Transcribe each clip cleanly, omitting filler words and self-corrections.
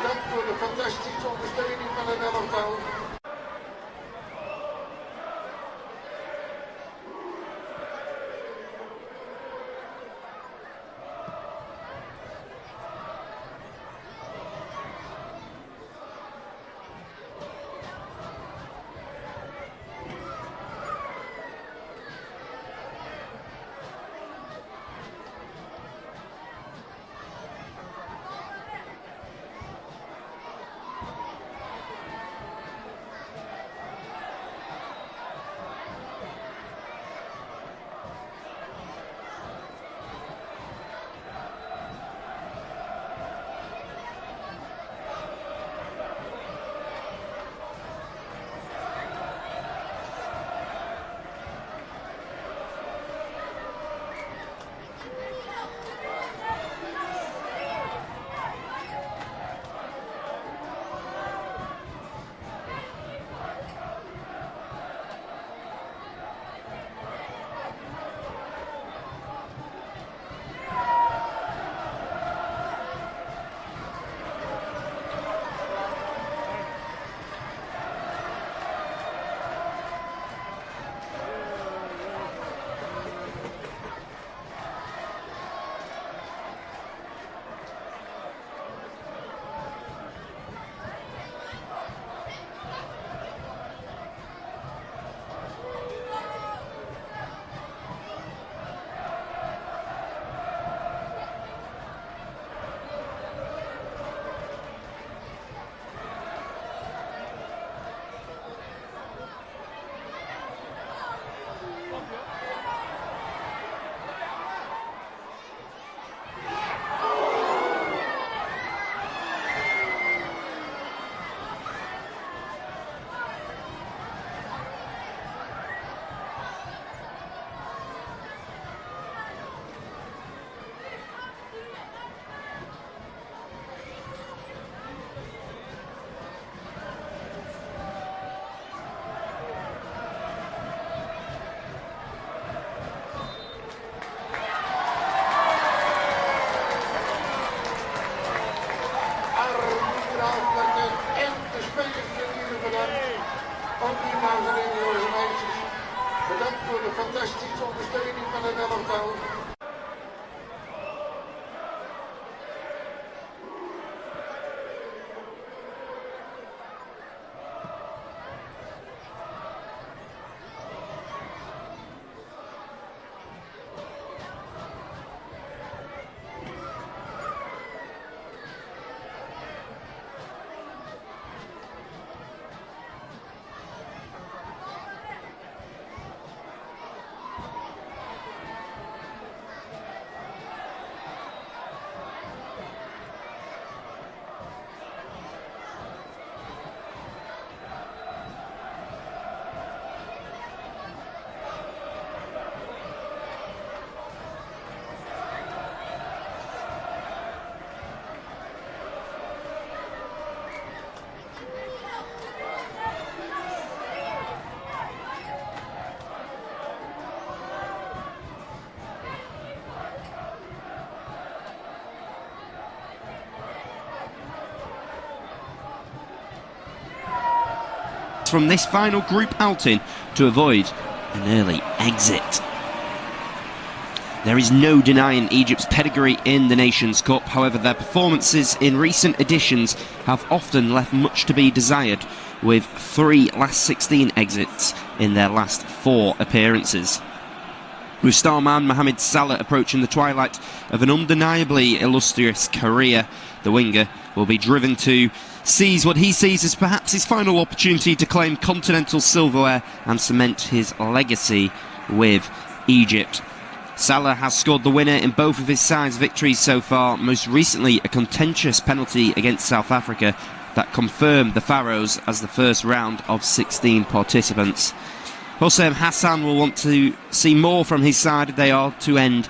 Bedankt voor de fantastische ondersteuning van het elftal. Bedankt voor de fantastische ondersteuning van het elftal. From this final group outing to avoid an early exit. There is no denying Egypt's pedigree in the Nations Cup. However, their performances in recent editions have often left much to be desired, with 3 last 16 exits in their last 4 appearances. With star man Mohamed Salah approaching the twilight of an undeniably illustrious career, the winger will be driven to seize what he sees as perhaps his final opportunity to claim continental silverware and cement his legacy with Egypt. Salah has scored the winner in both of his side's victories so far, most recently a contentious penalty against South Africa that confirmed the Pharaohs as the first round of 16 participants. Hossein Hassan will want to see more from his side if they are to end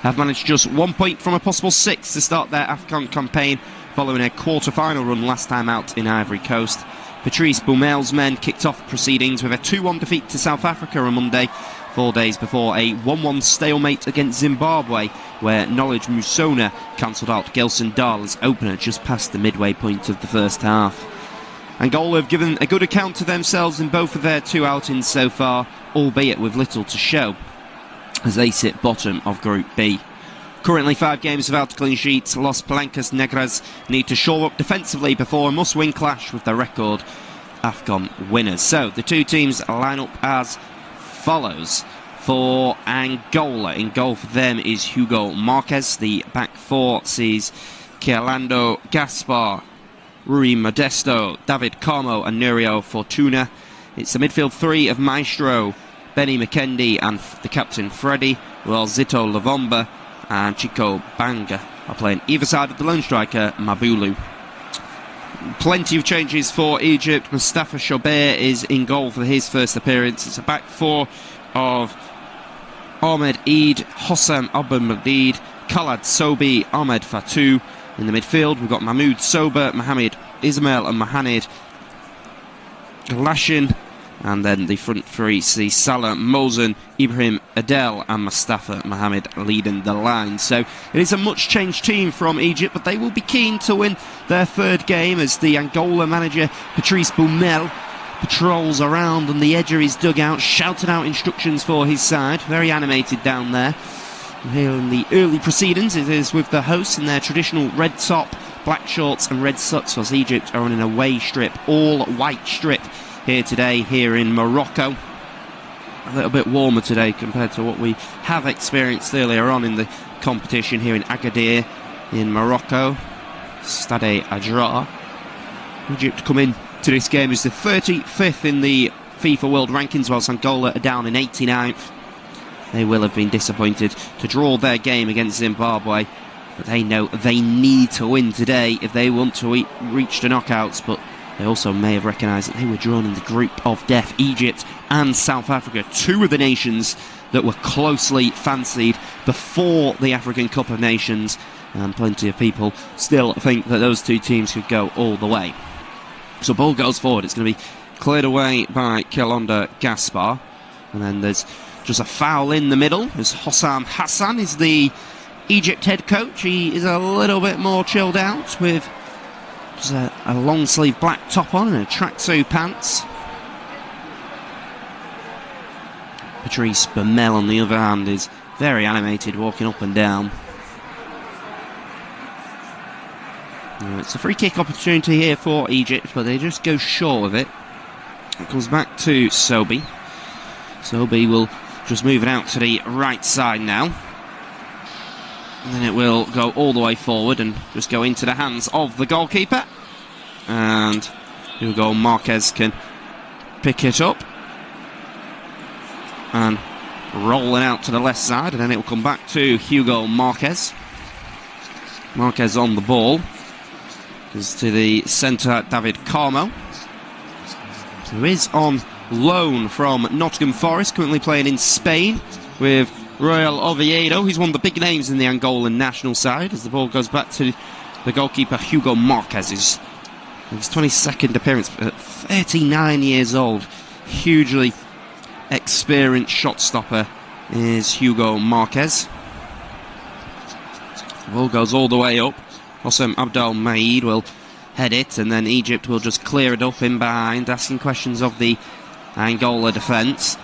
have managed just 1 point from a possible 6 to start their AFCON campaign following a quarter-final run last time out in Ivory Coast. Patrice Boumel's men kicked off proceedings with a 2-1 defeat to South Africa on Monday, 4 days before a 1-1 stalemate against Zimbabwe, where Knowledge Musona cancelled out Gelson Darla's opener just past the midway point of the first half. Angola have given a good account to themselves in both of their 2 outings so far, albeit with little to show, as they sit bottom of Group B. Currently 5 games without clean sheets, Los Palancas Negras need to shore up defensively before a must-win clash with their record AFCON winners. So the 2 teams line up as follows. For Angola, in goal for them is Hugo Marquez. The back 4 sees Kealando Gaspar, Rui Modesto, David Carmo and Nurio Fortuna. It's the midfield 3 of Maestro, Benny McKendy and the captain Freddy, while Zito Lavomba and Chico Banga are playing either side of the lone striker Mabulu. Plenty of changes for Egypt. Mustafa Shobair is in goal for his first appearance. It's a back 4 of Ahmed Eid, Hossam Abdelmadid, Khalad Sobi, Ahmed Fatou. In the midfield, we've got Mahmoud Sober, Mohamed Ismail and Mohamed Lashin. And then the front 3 see Salah Mosen, Ibrahim Adel and Mustafa Mohamed leading the line. So it is a much changed team from Egypt, but they will be keen to win their 3rd game as the Angola manager Patrice Boumel patrols around on the edge of his dugout, shouting out instructions for his side. Very animated down there. Here in the early proceedings, it is with the hosts in their traditional red top, black shorts and red socks, whilst Egypt are on an away strip, all white strip here today, here in Morocco. A little bit warmer today compared to what we have experienced earlier on in the competition here in Agadir in Morocco. Stade Adrar. Egypt come in to this game as the 35th in the FIFA World Rankings, whilst Angola are down in 89th. They will have been disappointed to draw their game against Zimbabwe, but they know they need to win today if they want to reach the knockouts. But they also may have recognised that they were drawn in the group of death. Egypt and South Africa, 2 of the nations that were closely fancied before the African Cup of Nations, and plenty of people still think that those 2 teams could go all the way. So ball goes forward. It's going to be cleared away by Kealando Gaspar, and then there's just a foul in the middle as Hossam Hassan is the Egypt head coach. He is a little bit more chilled out with just a long sleeve black top on and a tracksuit pants. Patrice Boumel on the other hand is very animated, walking up and down. It's a free kick opportunity here for Egypt, but they just go short of it. It comes back to Sobi. Sobi will just move it out to the right side now. And then it will go all the way forward and just go into the hands of the goalkeeper. And Hugo Marquez can pick it up. And roll it out to the left side, and then it will come back to Hugo Marquez. Marquez on the ball. Goes to the centre, David Carmo, who is on loan from Nottingham Forest, currently playing in Spain with Royal Oviedo. He's one of the big names in the Angolan national side, as the ball goes back to the goalkeeper Hugo Marquez. His 22nd appearance at 39 years old. Hugely experienced shot stopper is Hugo Marquez. The ball goes all the way up. Hossam Abdelmadid will head it, and then Egypt will just clear it up in behind, asking questions of the Angola defence.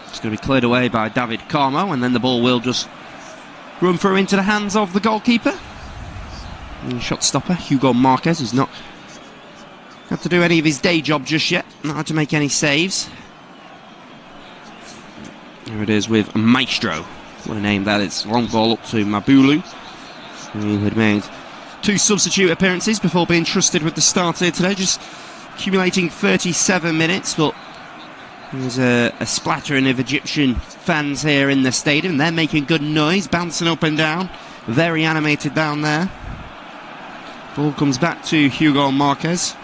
It's going to be cleared away by David Carmo, and then the ball will just run through into the hands of the goalkeeper. And shot stopper Hugo Marquez, who's not had to do any of his day job just yet, not had to make any saves. There it is with Maestro. What a name that is. Long ball up to Mabulu, who had made 2 substitute appearances before being trusted with the start here today, just accumulating 37 minutes, but there's a splattering of Egyptian fans here in the stadium. They're making good noise, bouncing up and down, very animated down there. Ball comes back to Hugo Marquez.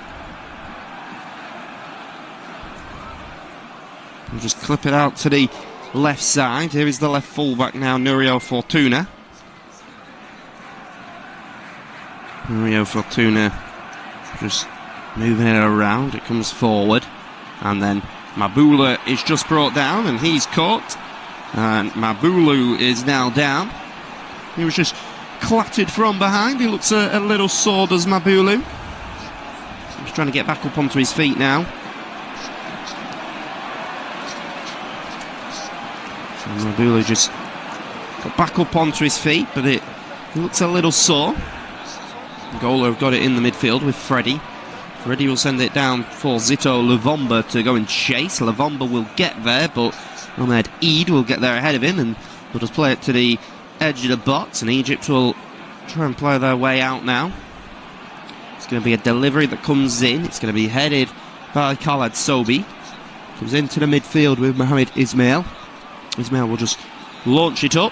We'll just clip it out to the left side. Here is the left fullback now, Nurio Fortuna. Nurio Fortuna just moving it around, it comes forward, and then Mabula is just brought down, and he's caught, and Mabulu is now down. He was just clattered from behind. He looks a little sore, does Mabulu. He's trying to get back up onto his feet now. So Mabulu just got back up onto his feet, but he looks a little sore. Angola have got it in the midfield with Freddie. Freddie will send it down for Zito Luvumba to go and chase. Luvumba will get there, but Ahmed Eid will get there ahead of him, and will just play it to the edge of the box, and Egypt will try and play their way out now. It's going to be a delivery that comes in. It's going to be headed by Khaled Sobi. Comes into the midfield with Mohamed Ismail. Ismail will just launch it up.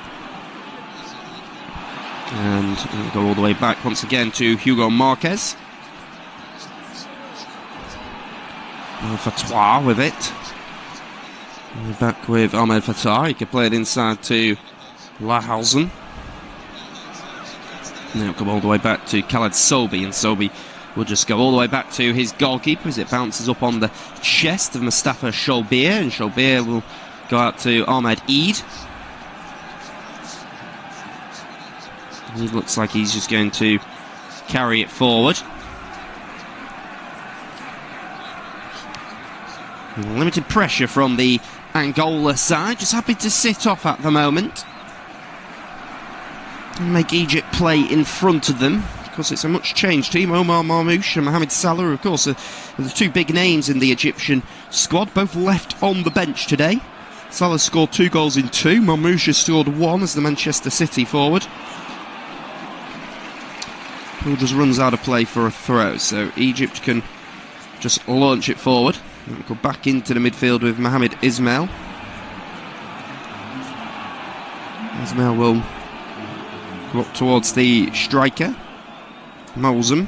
And we'll go all the way back once again to Hugo Marquez. Fatah with it. We're back with Ahmed Fatah. He could play it inside to Lahausen. And then it'll come all the way back to Khaled Sobi, and Sobi will just go all the way back to his goalkeeper as it bounces up on the chest of Mustafa Shoubir, and Shoubir will go out to Ahmed Eid. He looks like he's just going to carry it forward. Limited pressure from the Angola side, just happy to sit off at the moment and make Egypt play in front of them. Of course, it's a much changed team. Omar Marmoush and Mohamed Salah, of course, are the two big names in the Egyptian squad, both left on the bench today. Salah scored 2 goals in 2. Marmoush has scored 1 as the Manchester City forward. Who just runs out of play for a throw, so Egypt can just launch it forward. We'll go back into the midfield with Mohamed Ismail. Ismail will go up towards the striker, Molsum.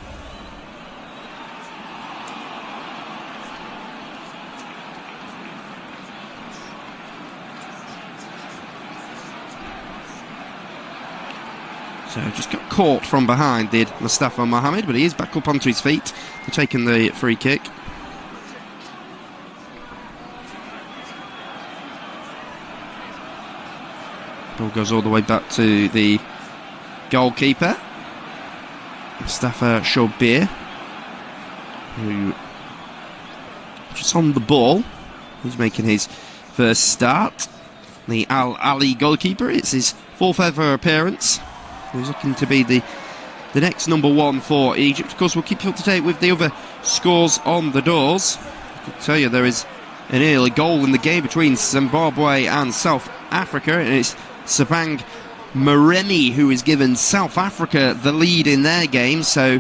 So just got caught from behind, did Mustafa Mohamed, but he is back up onto his feet for taking the free kick. Ball goes all the way back to the goalkeeper, Mustafa Shoubir, who just on the ball. He's making his first start. The Al Ali goalkeeper, it's his 4th ever appearance. He's looking to be the next number 1 for Egypt. Of course, we'll keep you up to date with the other scores on the doors. I can tell you there is an early goal in the game between Zimbabwe and South Africa, and it's Sabang Maremi who has given South Africa the lead in their game. So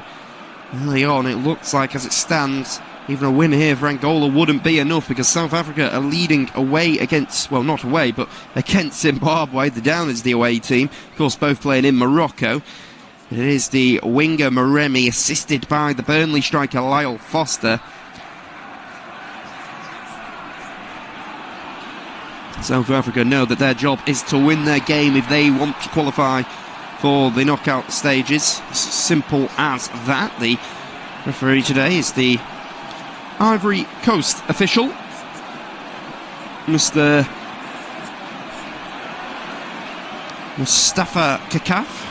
early on, it looks like, as it stands, even a win here for Angola wouldn't be enough, because South Africa are leading away against, well, not away, but against Zimbabwe. The down is the away team, of course, both playing in Morocco. It is the winger Maremi, assisted by the Burnley striker Lyle Foster. South Africa know that their job is to win their game if they want to qualify for the knockout stages. It's simple as that. The referee today is the Ivory Coast official, Mr. Mustafa Kakaf.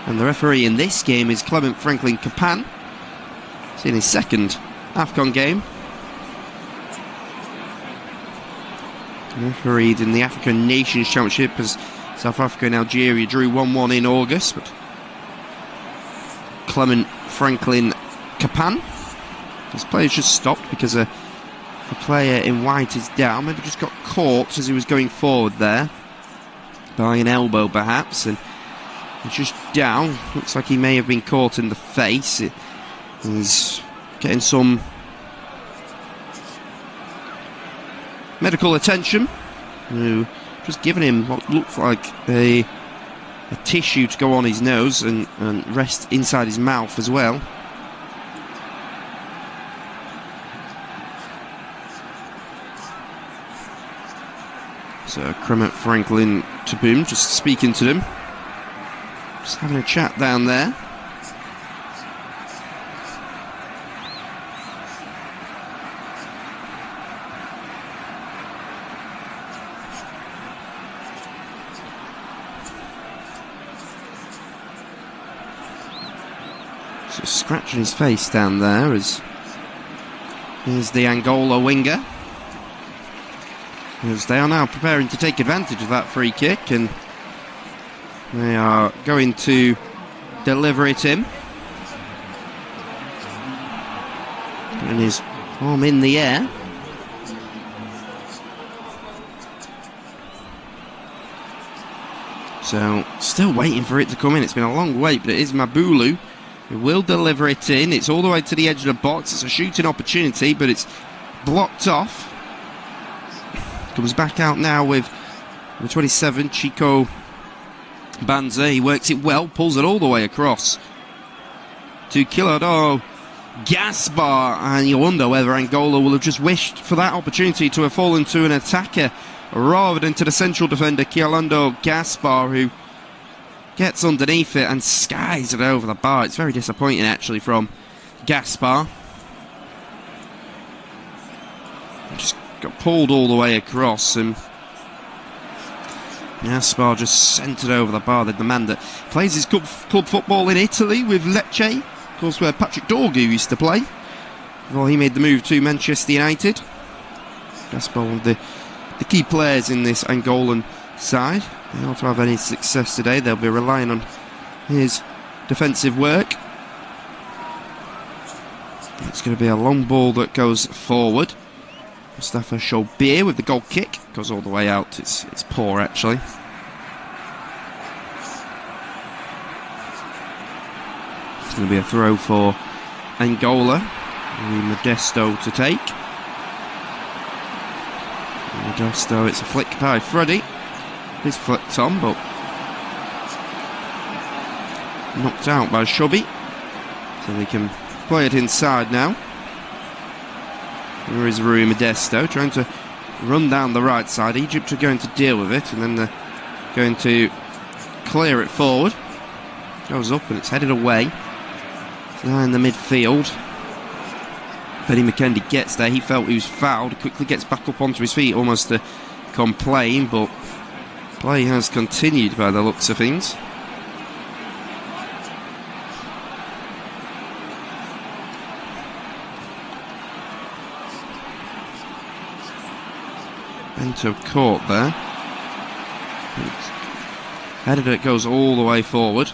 And the referee in this game is Clement Franklin Kapan. It's in his 2nd AFCON game. Refereed in the African Nations Championship as South Africa and Algeria drew 1-1 in August. But Clement Franklin Kapan, his player's just stopped because a player in white is down. Maybe just got caught as he was going forward there by an elbow perhaps, and he's just down. Looks like he may have been caught in the face. He's getting some medical attention. Just giving him what looked like a tissue to go on his nose and rest inside his mouth as well. So Kremet, Franklin, Taboom just speaking to them. Just having a chat down there. So scratching his face down there as here's the Angola winger. As they are now preparing to take advantage of that free kick, and they are going to deliver it in. Putting his arm in the air. So, still waiting for it to come in. It's been a long wait, but it is Mabulu who will deliver it in. It's all the way to the edge of the box. It's a shooting opportunity, but it's blocked off. Comes back out now with the 27, Chico Banza. He works it well, pulls it all the way across to Kilado Gaspar, and you wonder whether Angola will have just wished for that opportunity to have fallen to an attacker rather than to the central defender Kilado Gaspar, who gets underneath it and skies it over the bar. It's very disappointing actually from Gaspar. Just got pulled all the way across, and Gaspar just sent it over the bar. The man that plays his club football in Italy with Lecce, of course, where Patrick Dorgu used to play before he made the move to Manchester United. Gaspar, one of the key players in this Angolan side. They not to have any success today. They'll be relying on his defensive work. It's going to be a long ball that goes forward. Mustafa Shobir with the goal kick. Goes all the way out. It's poor actually. It's going to be a throw for Angola. Modesto to take. Modesto, it's a flick by Freddie. He's flicked on, but knocked out by Shobi. So they can play it inside now. There is Rui Modesto trying to run down the right side. Egypt are going to deal with it, and then they're going to clear it forward. Goes up and it's headed away. So now in the midfield, Benny McKendy gets there. He felt he was fouled. Quickly gets back up onto his feet, almost to complain, but play has continued by the looks of things. Bento caught there. Headed it goes all the way forward.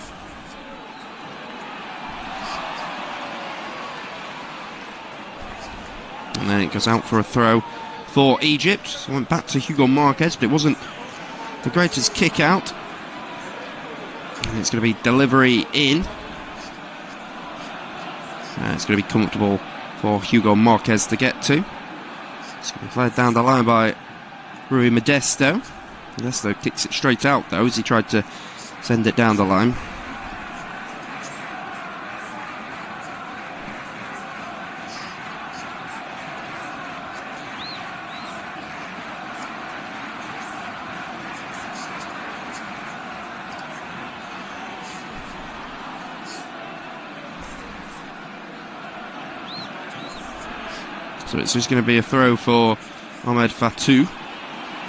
And then it goes out for a throw for Egypt. So went back to Hugo Marquez, but it wasn't the greatest kick out. And it's going to be delivery in. It's going to be comfortable for Hugo Marquez to get to. It's going to be played down the line by Rui Modesto. Modesto kicks it straight out though as he tried to send it down the line. So it's just going to be a throw for Ahmed Fatou.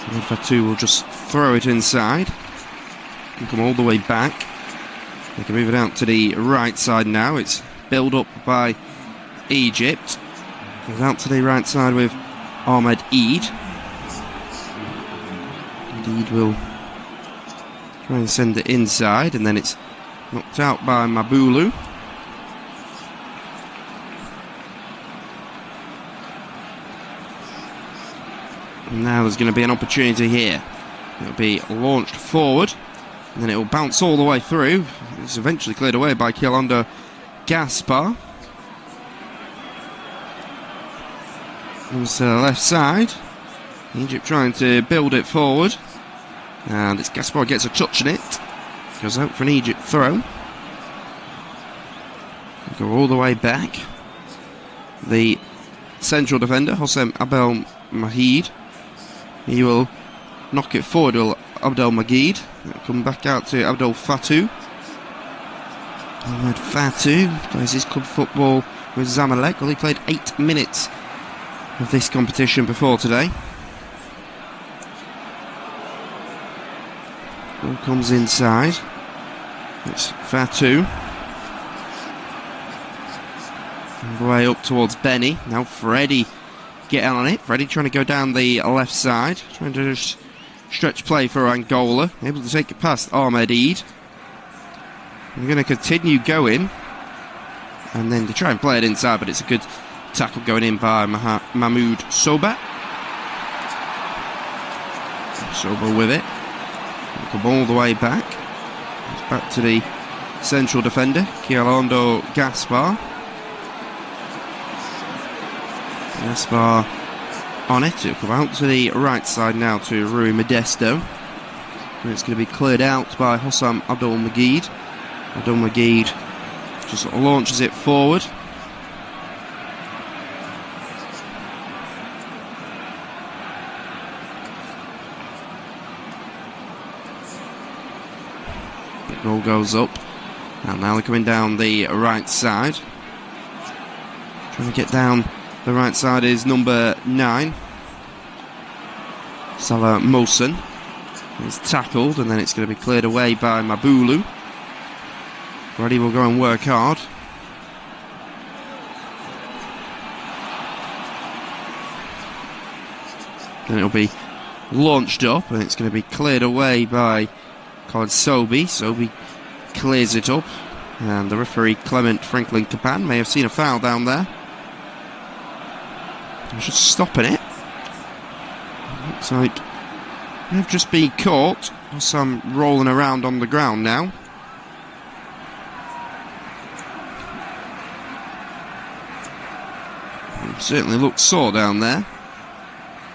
Ahmed Fatou will just throw it inside and come all the way back. They can move it out to the right side now. It's built up by Egypt. Goes out to the right side with Ahmed Eid. And Eid will try and send it inside, and then it's knocked out by Mabulu. And now there's going to be an opportunity here. It'll be launched forward, and then it will bounce all the way through. It's eventually cleared away by Kilando Gaspar. Comes to the left side. Egypt trying to build it forward. And it's Gaspar gets a touch on it. Goes out for an Egypt throw. Go all the way back. The central defender, Hossein Abel Mahid. He will knock it forward to Abdel Magid. Come back out to Abdel Fattah. Ahmed Fattah plays his club football with Zamalek. Well, he played 8 minutes of this competition before today. Ball comes inside. It's Fattah. Way up towards Benny. Now Freddie getting on it. Freddie trying to go down the left side. Trying to just stretch play for Angola. Able to take it past Ahmed Eid. We're going to continue going. And then to try and play it inside, but it's a good tackle going in by Mahmoud Soba. Soba with it. Come all the way back. It's back to the central defender, Kialondo Gaspar. Gaspar on it. It'll come out to the right side now to Rui Modesto. And it's going to be cleared out by Hossam Abdul Magid. Abdul Magid just sort of launches it forward. The ball goes up. And now they're coming down the right side. Trying to get down the right side is number 9. Salah Mosen. It's tackled and then it's going to be cleared away by Mabulu. Freddie will go and work hard. Then it'll be launched up and it's going to be cleared away by Colin Sobi. Sobi clears it up and the referee Clement Franklin Capan may have seen a foul down there. He's just stopping it. Looks like they've just been caught. Some rolling around on the ground now. He certainly looks sore down there.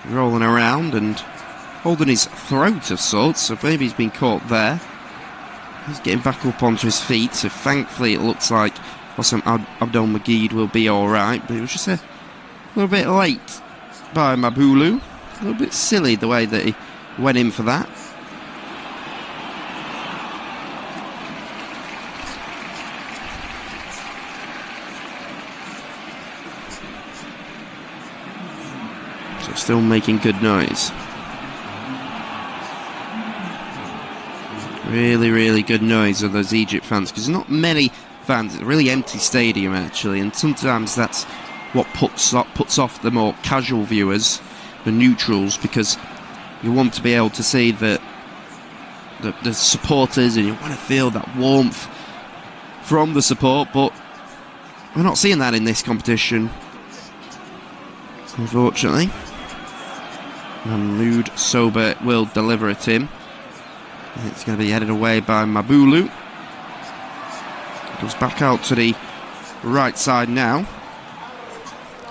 Rolling around and holding his throat of sorts, so maybe he's been caught there. He's getting back up onto his feet, so thankfully it looks like Hossam Abdel Magid will be alright, but it was just a little bit late by Mabulu. A little bit silly the way that he went in for that. So still making good noise. Really, really good noise of those Egypt fans, because there's not many fans. It's a really empty stadium actually, and sometimes that's what puts off the more casual viewers, the neutrals, because you want to be able to see the supporters and you want to feel that warmth from the support, but we're not seeing that in this competition, unfortunately. Mahmoud Soba will deliver it in. It's going to be headed away by Mabulu. It goes back out to the right side now.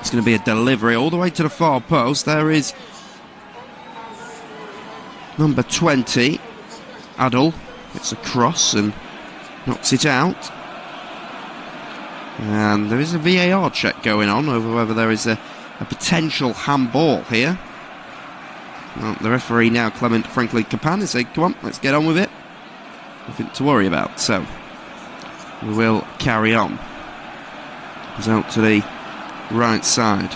It's going to be a delivery all the way to the far post. There is number 20, Adel. It's a cross and knocks it out. And there is a VAR check going on over whether there is a potential handball here. Well, the referee now, Clement Franklin Capan, is saying, come on, let's get on with it. Nothing to worry about, so we will carry on. Goes out to the right side.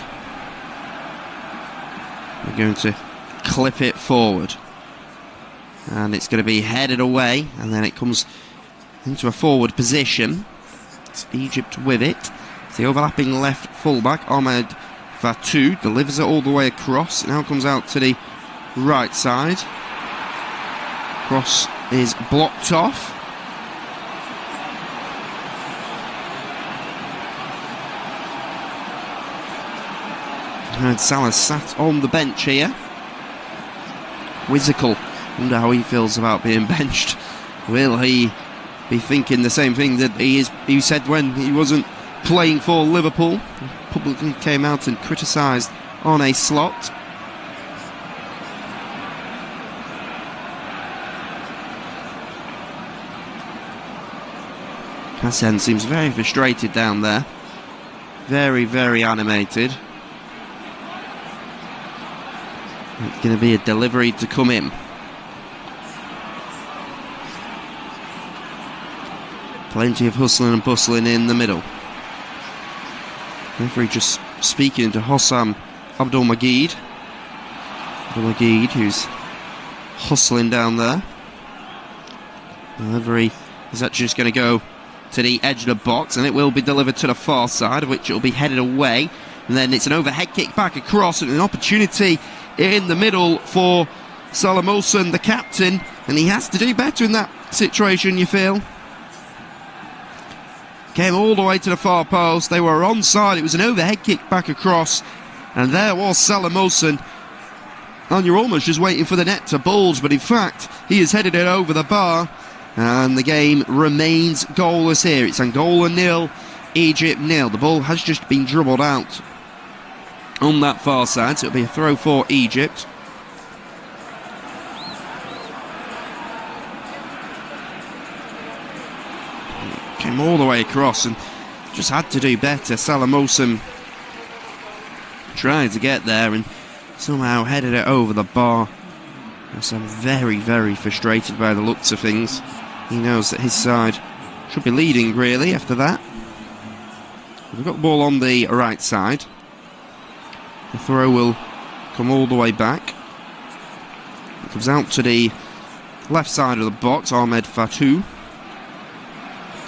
We're going to clip it forward. And it's going to be headed away, and then it comes into a forward position. It's Egypt with it. It's the overlapping left fullback, Ahmed Fattah, delivers it all the way across. It now comes out to the right side. Cross is blocked off. And Salah sat on the bench here. Quizzical. Wonder how he feels about being benched. Will he be thinking the same thing that he said when he wasn't playing for Liverpool? The publican came out and criticised Arne Slot. Hassan seems very frustrated down there. Very, very animated. It's going to be a delivery to come in. Plenty of hustling and bustling in the middle. Referee just speaking to Hossam Abdul-Majid. Abdul-Majid, who's hustling down there. Delivery is actually just going to go to the edge of the box, and it will be delivered to the far side, of which it will be headed away. And then it's an overhead kick back across, and an opportunity in the middle for Salam Olsen, the captain, and he has to do better in that situation, you feel. Came all the way to the far post. They were onside. It was an overhead kick back across, and there was Salam Olsen. And you're almost just waiting for the net to bulge, but in fact, he has headed it over the bar, and the game remains goalless here. It's Angola 0, Egypt 0. The ball has just been dribbled out on that far side, so it'll be a throw for Egypt. Came all the way across and just had to do better. Salam Olsen tried to get there and somehow headed it over the bar. Yes, I'm very, very frustrated by the looks of things. He knows that his side should be leading really after that. We've got the ball on the right side. The throw will come all the way back. It comes out to the left side of the box. Ahmed Fatou.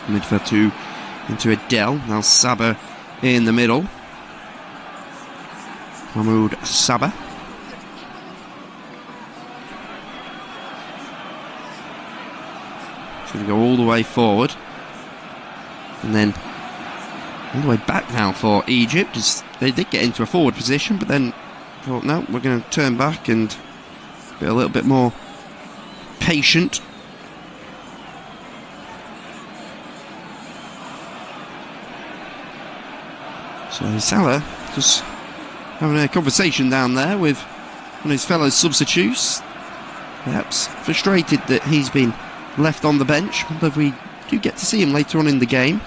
Ahmed Fatou into Adel. Now Sabah in the middle. Mahmoud Sabah. It's going to go all the way forward. And then all the way back now for Egypt. They did get into a forward position, but then thought, no, we're going to turn back and be a little bit more patient. So Salah just having a conversation down there with one of his fellow substitutes. Perhaps frustrated that he's been left on the bench, but we do get to see him later on in the game.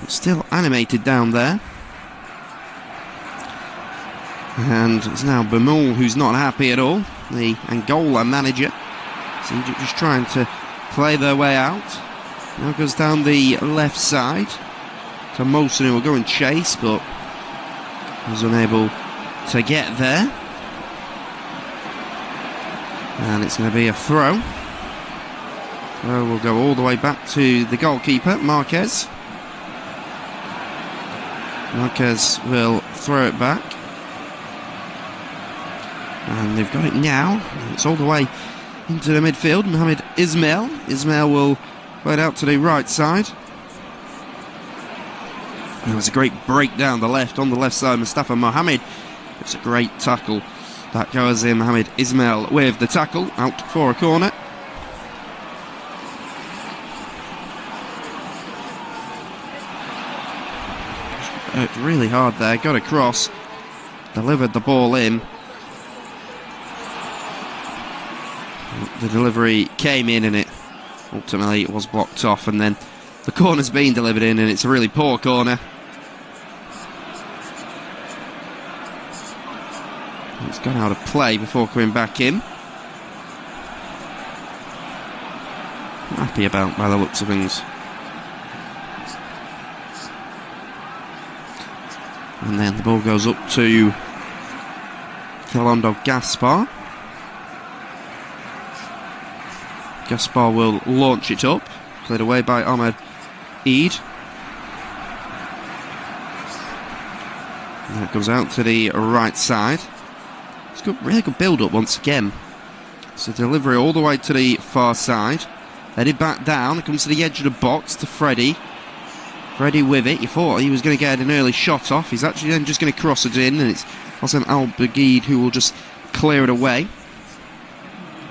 Still animated down there. And it's now Bamul who's not happy at all, the Angola manager. So Egypt just trying to play their way out. Now goes down the left side to Molson, who will go and chase, but was unable to get there. And it's going to be a throw. Throw will go all the way back to the goalkeeper, Marquez. Marquez will throw it back. And they've got it now. It's all the way into the midfield. Mohamed Ismail. Ismail will play it out to the right side. There was a great break down the left. On the left side, Mustafa Mohamed. It's a great tackle. That goes in. Mohamed Ismail with the tackle. Out for a corner. Worked really hard there. Got across. Delivered the ball in. The delivery came in and ultimately it was blocked off, and then the corner's been delivered in and it's a really poor corner. It's gone out of play before coming back in. Happy about by the looks of things. And then the ball goes up to Calondo Gaspar. Gaspar will launch it up. Played away by Ahmed Eid. And that goes out to the right side. It's got really good build-up once again. So delivery all the way to the far side. Headed back down. It comes to the edge of the box to Freddie. Freddie with it. You thought he was going to get an early shot off. He's actually then just going to cross it in, and it's Hossam Al-Bagid who will just clear it away.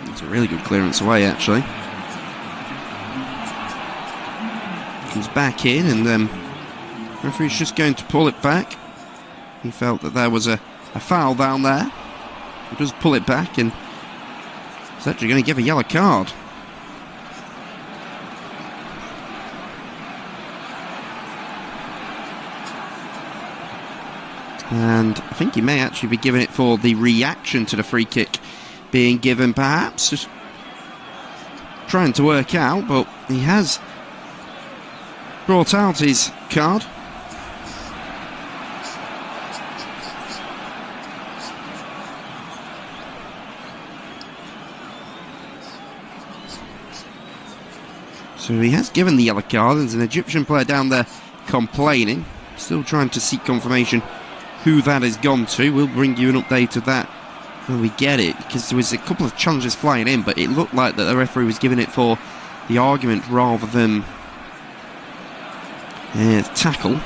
It's a really good clearance away, actually. Comes back in, and the referee's just going to pull it back. He felt that there was a a foul down there. He does pull it back, and he's actually going to give a yellow card. And I think he may actually be giving it for the reaction to the free kick being given, perhaps. Just trying to work out, but he has brought out his card. So he has given the yellow card. There's an Egyptian player down there complaining. Still trying to seek confirmation who that has gone to. We'll bring you an update of that when we get it, because there was a couple of challenges flying in, but it looked like that the referee was giving it for the argument rather than tackle.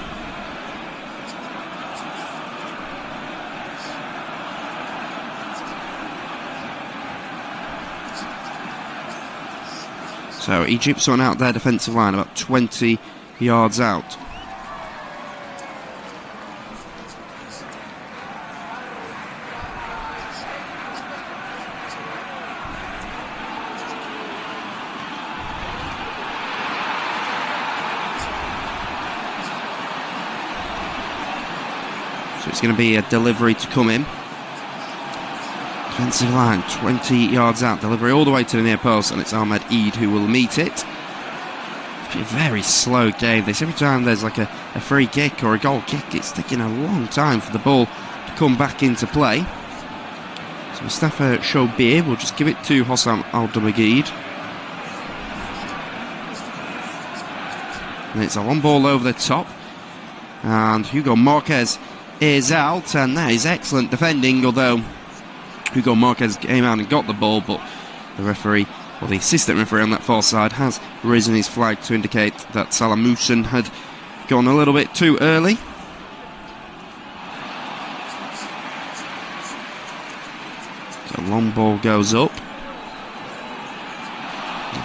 So Egypt's on out their defensive line, about 20 yards out. So it's going to be a delivery to come in. Defensive line, 20 yards out. Delivery all the way to the near post, and it's Ahmed Eid who will meet it. It's a very slow game. This every time there's like a free kick or a goal kick, it's taking a long time for the ball to come back into play. So Mustafa Shobir will just give it to Hossam Al-Damagid. And it's a long ball over the top. And Hugo Marquez is out, and that is excellent defending, although Hugo Marquez came out and got the ball, but the referee, or the assistant referee on that far side, has risen his flag to indicate that Salah Musin had gone a little bit too early. So long ball goes up.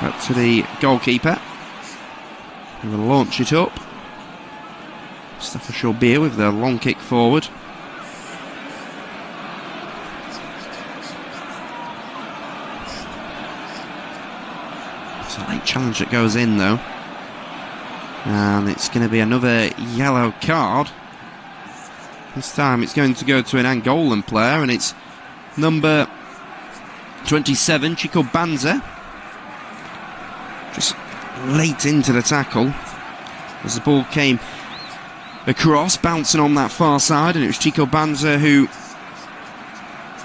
Back to the goalkeeper, who will launch it up. Mustafa Shobir with the long kick forward. It's a late challenge that goes in though. And it's going to be another yellow card. This time it's going to go to an Angolan player, and it's number 27, Chico Banza. Just late into the tackle as the ball came across, bouncing on that far side, and it was Chico Banza who...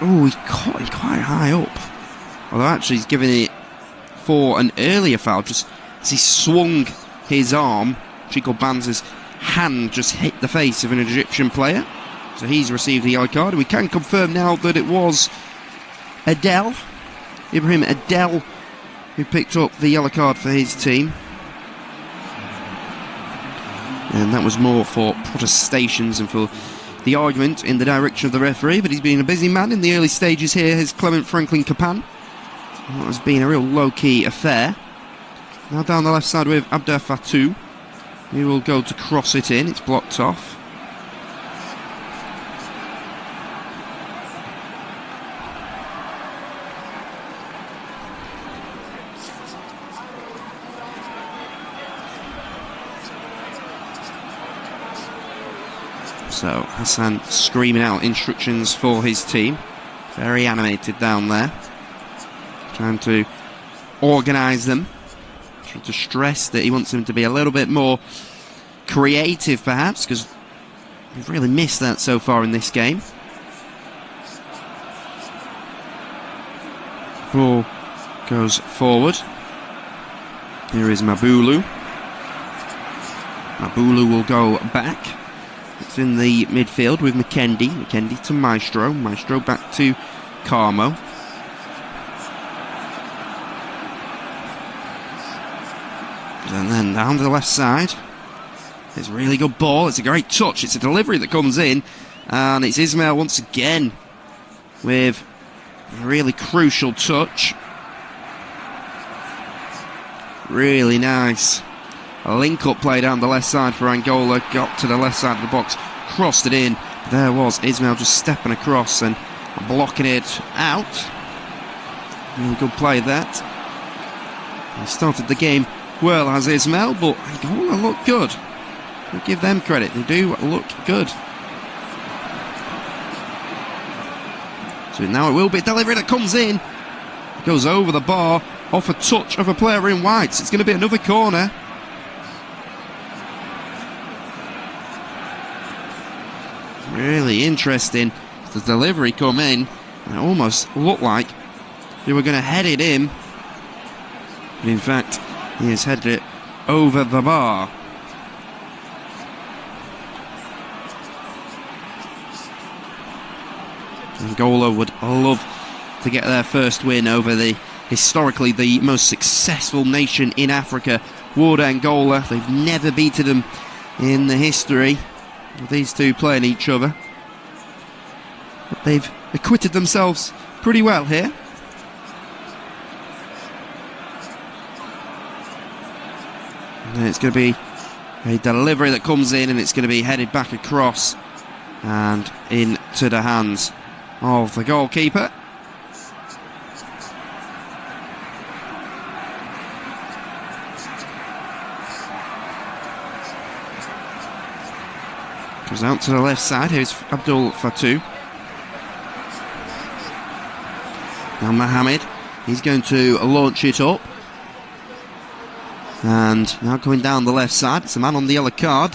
Oh, he caught it quite high up. Although actually he's given it for an earlier foul, just as he swung his arm, Chico Banza's hand just hit the face of an Egyptian player. So he's received the yellow card. We can confirm now that it was Adel, Ibrahim Adel, who picked up the yellow card for his team. And that was more for protestations and for the argument in the direction of the referee. But he's been a busy man in the early stages here, his Clement Franklin Kapan. That has been a real low-key affair. Now down the left side with Abdel Fatou. He will go to cross it in. It's blocked off. So Hassan screaming out instructions for his team. Very animated down there. Trying to organise them. Trying to stress that he wants them to be a little bit more creative perhaps, because we've really missed that so far in this game. Ball goes forward. Here is Mabulu. Mabulu will go back. It's in the midfield with McKendy. McKendy to Maestro. Maestro back to Carmo. And then down to the left side. It's a really good ball. It's a great touch. It's a delivery that comes in. And it's Ismail once again with a really crucial touch. Really nice. A link-up play down the left side for Angola. Got to the left side of the box. Crossed it in. There was Ismail just stepping across and blocking it out. Really good play that. He started the game well as Ismail, but Angola look good. We'll give them credit, they do look good. So now it will be a delivery that comes in. It goes over the bar, off a touch of a player in white. It's going to be another corner. Really interesting. The delivery come in, and it almost looked like they were going to head it in. But in fact, he has headed it over the bar. Angola would love to get their first win over the historically the most successful nation in Africa, would Angola. They've never beaten them in the history of these two playing each other. But they've acquitted themselves pretty well here. And it's going to be a delivery that comes in, and it's going to be headed back across and into the hands of the goalkeeper. Goes out to the left side. Here's Abdul Fatou. Now Mohamed, he's going to launch it up. And now coming down the left side, it's a man on the yellow card.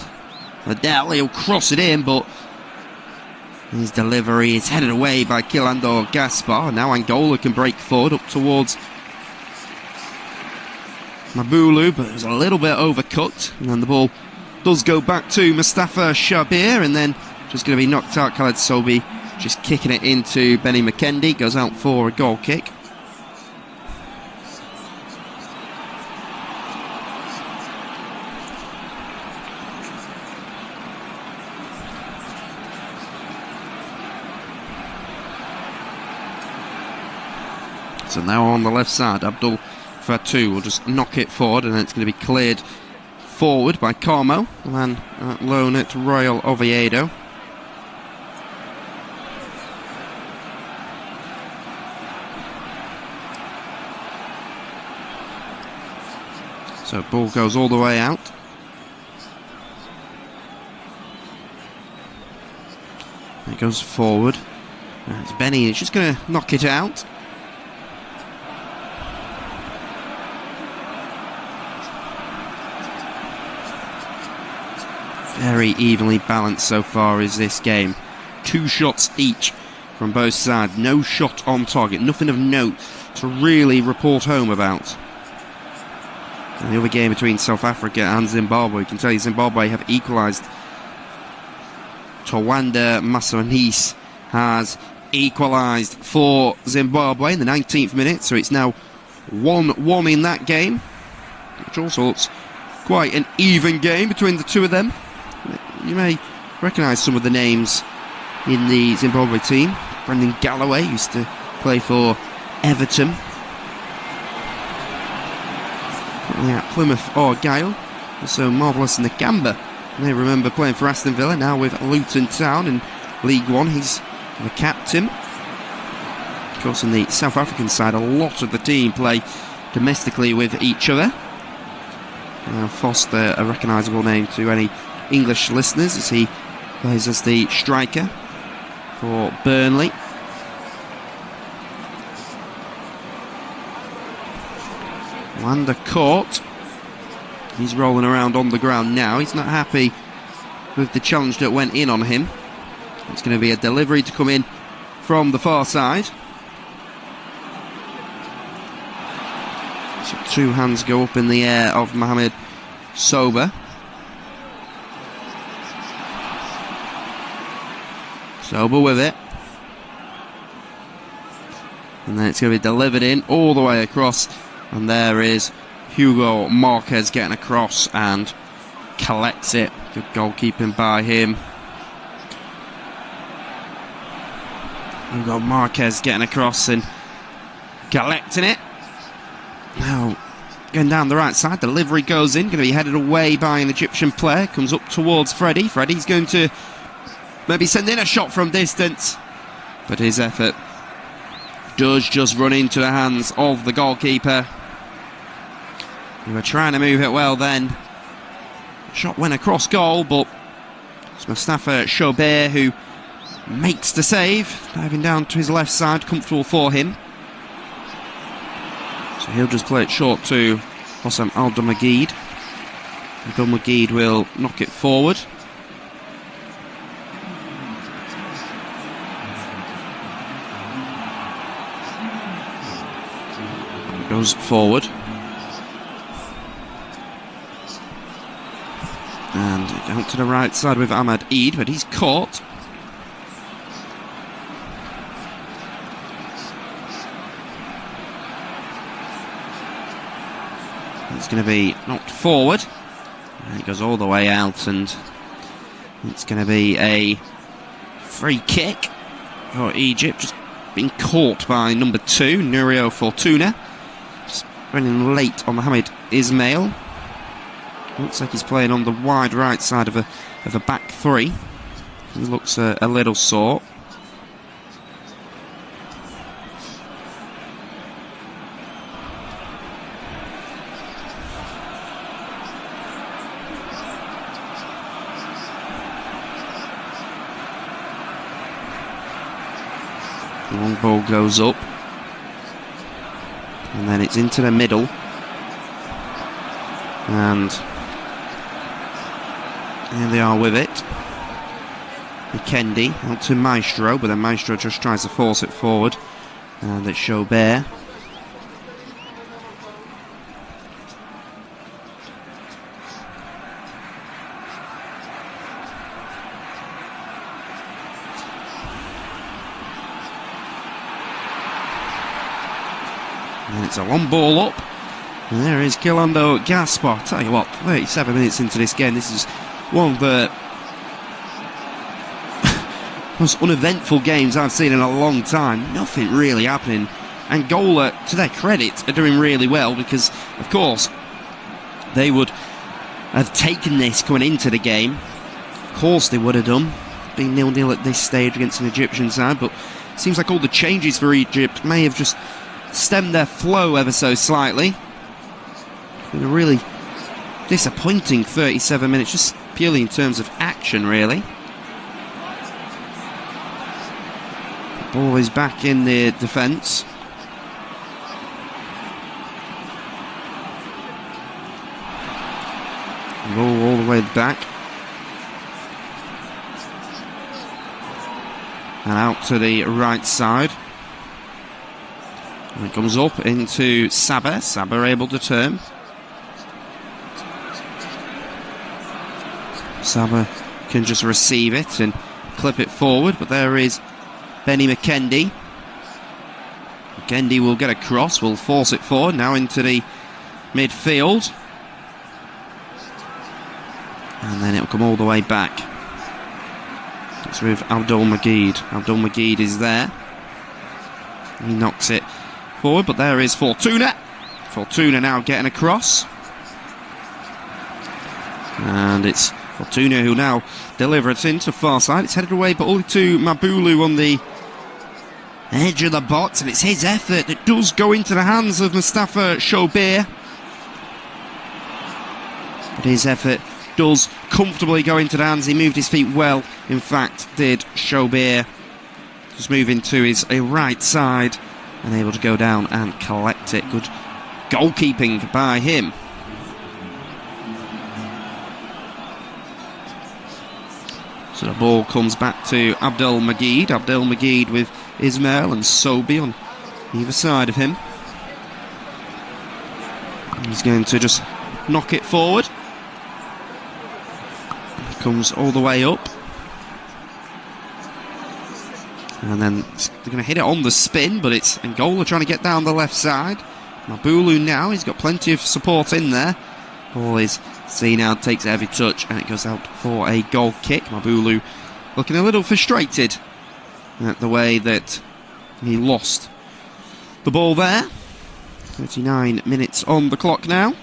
Adele, he'll cross it in, but his delivery is headed away by Kilando Gaspar. Now Angola can break forward up towards Mabulu, but it was a little bit overcooked. And then the ball does go back to Mustafa Shabir, and then just going to be knocked out. Khaled Sobi just kicking it into Benny McKendy. Goes out for a goal kick. So now on the left side, Abdul Fatou will just knock it forward, and then it's going to be cleared forward by Carmo, the man at loan at Royal Oviedo. So ball goes all the way out. It goes forward. It's Benny, he's just going to knock it out. Very evenly balanced so far is this game. 2 shots each from both sides. No shot on target. Nothing of note to really report home about. And the other game between South Africa and Zimbabwe, you can tell you Zimbabwe have equalised. Tawanda Masonis has equalised for Zimbabwe in the 19th minute, so it's now 1-1 in that game, which also looks quite an even game between the two of them. You may recognise some of the names in the Zimbabwe team. Brendan Galloway used to play for Everton. At Plymouth Argyle. Also Marvellous Nakamba. You may remember playing for Aston Villa, now with Luton Town in League One. He's the captain. Of course, in the South African side, a lot of the team play domestically with each other. Foster, a recognisable name to any English listeners, as he plays as the striker for Burnley. Lander caught. He's rolling around on the ground now. He's not happy with the challenge that went in on him. It's going to be a delivery to come in from the far side. So 2 hands go up in the air of Mohamed Soba. Soba with it. And then it's going to be delivered in all the way across. And there is Hugo Marquez getting across and collects it. Good goalkeeping by him. Hugo Marquez getting across and collecting it. Now, going down the right side, delivery goes in. Going to be headed away by an Egyptian player. Comes up towards Freddie. Freddie's going to maybe send in a shot from distance, but his effort does just run into the hands of the goalkeeper. We were trying to move it well then. Shot went across goal, but it's Mustafa Shobair who makes the save, diving down to his left side, comfortable for him. So he'll just play it short to Hossam Abdelmajid. Abdelmajid will knock it forward. Goes forward. And out to the right side with Ahmad Eid, but he's caught. It's going to be knocked forward. And it goes all the way out, and it's going to be a free kick for Egypt. Just being caught by number 2, Nurio Fortuna. Just running late on Mohamed Ismail. Looks like he's playing on the wide right side of a back 3. He looks a little sore. The long ball goes up, and then it's into the middle, and here they are with it. Kendi out to Maestro, but then Maestro just tries to force it forward, and it's Shobair. And it's a long ball up. And there is Gilando Gaspar. Tell you what, 37 minutes into this game, this is one of the most uneventful games I've seen in a long time. Nothing really happening. Angola, to their credit, are doing really well because, of course, they would have taken this coming into the game. Of course they would have done, being 0-0 at this stage against an Egyptian side, but it seems like all the changes for Egypt may have just stemmed their flow ever so slightly. Been a really disappointing 37 minutes, just purely in terms of action, really. The ball is back in the defence. Ball all the way back. And out to the right side. And it comes up into Saber. Saber able to turn. Saber can just receive it and clip it forward, but there is Benny McKendy. McKendy will get a cross, will force it forward, now into the midfield. And then it'll come all the way back. It's with Abdelmajid. Abdelmajid is there. He knocks it forward, but there is Fortuna. Fortuna now getting across. And it's Fortuna who now deliver it into far side. It's headed away, but only to Mabulu on the edge of the box, and it's his effort that does go into the hands of Mustafa Shobair. But his effort does comfortably go into the hands. He moved his feet well, in fact, did Shobair. Just moving to his right side and able to go down and collect it. Good goalkeeping by him. So the ball comes back to Abdelmajid. Abdelmajid with Ismail and Sobi on either side of him. He's going to just knock it forward. It comes all the way up. And then they're going to hit it on the spin, but it's Angola trying to get down the left side. Mabulu now, he's got plenty of support in there. Ball is seen out, takes a heavy touch, and it goes out for a goal kick. Mabulu looking a little frustrated at the way that he lost the ball there. 39 minutes on the clock now.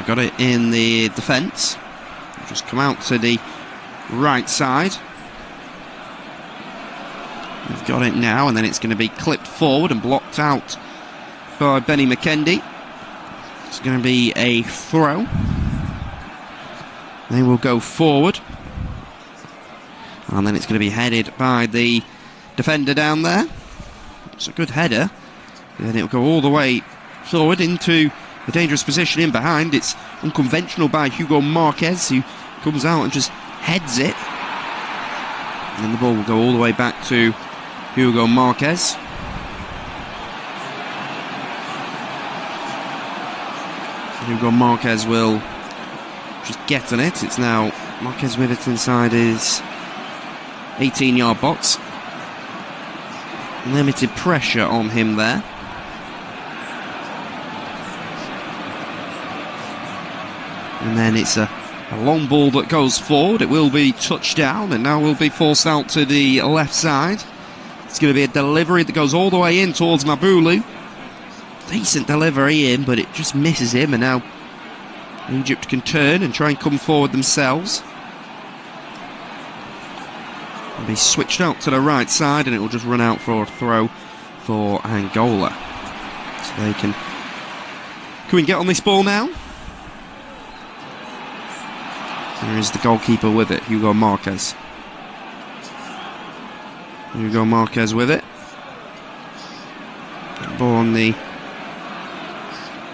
got it in the defence. Just come out to the right side. We've got it now, and then it's going to be clipped forward and blocked out by Benny McKendy. It's going to be a throw. They will go forward. And then it's going to be headed by the defender down there. It's a good header. And it'll go all the way forward into a dangerous position in behind. It's unconventional by Hugo Marquez, who comes out and just heads it. And then the ball will go all the way back to Hugo Marquez. Hugo Marquez will just get on it. It's now Marquez with it inside his 18-yard box. Limited pressure on him there. And then it's a long ball that goes forward. It will be touched down and now will be forced out to the left side. It's going to be a delivery that goes all the way in towards Mabulu. Decent delivery in, but it just misses him, and now Egypt can turn and try and come forward themselves. It'll be switched out to the right side, and it will just run out for a throw for Angola. So they can we get on this ball now? There is the goalkeeper with it, Hugo Marquez. Hugo Marquez with it. Ball on the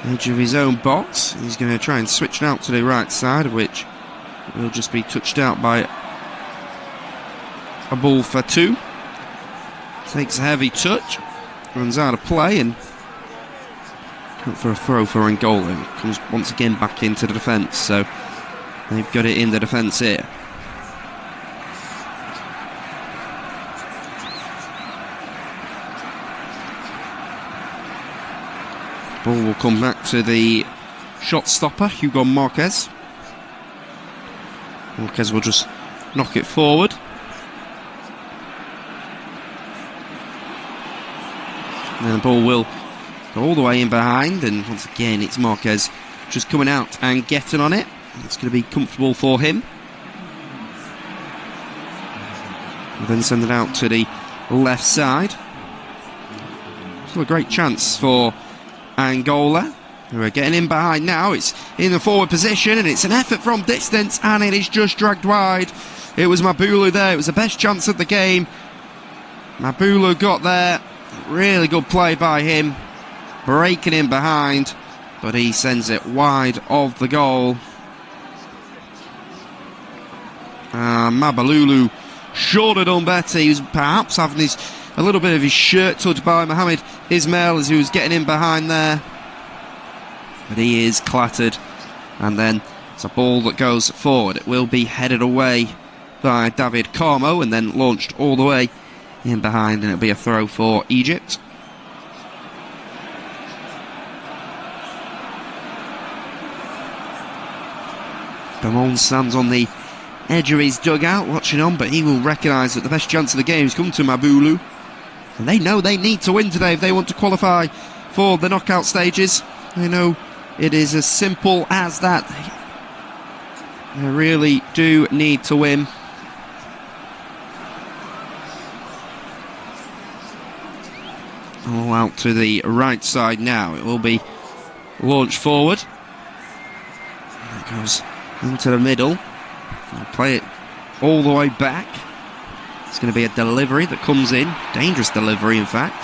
edge of his own box. He's going to try and switch it out to the right side, of which will just be touched out by a ball for two. Takes a heavy touch, runs out of play, and for a throw for Angola. It comes once again back into the defence, so they've got it in the defence here. Ball will come back to the shot stopper, Hugo Marquez. Marquez will just knock it forward. And the ball will go all the way in behind, and once again it's Marquez just coming out and getting on it. It's going to be comfortable for him. We'll then send it out to the left side. Still a great chance for Angola, who are getting in behind now. It's in the forward position, and it's an effort from distance, and it is just dragged wide. It was Mabulu there. It was the best chance of the game. Mabulu got there. Really good play by him, breaking in behind, but he sends it wide of the goal. Mabalulu should have done better. He was perhaps having a little bit of his shirt tugged by Mohamed Ismail as he was getting in behind there, but he is clattered, and then it's a ball that goes forward. It will be headed away by David Carmo and then launched all the way in behind, and it'll be a throw for Egypt. Bamon stands on the edge of his dugout watching on, but he will recognise that the best chance of the game has come to Mabulu, and they know they need to win today if they want to qualify for the knockout stages. They know it is as simple as that. They really do need to win. All out to the right side now. It will be launched forward. And it goes into the middle. They'll play it all the way back. It's going to be a delivery that comes in. Dangerous delivery, in fact.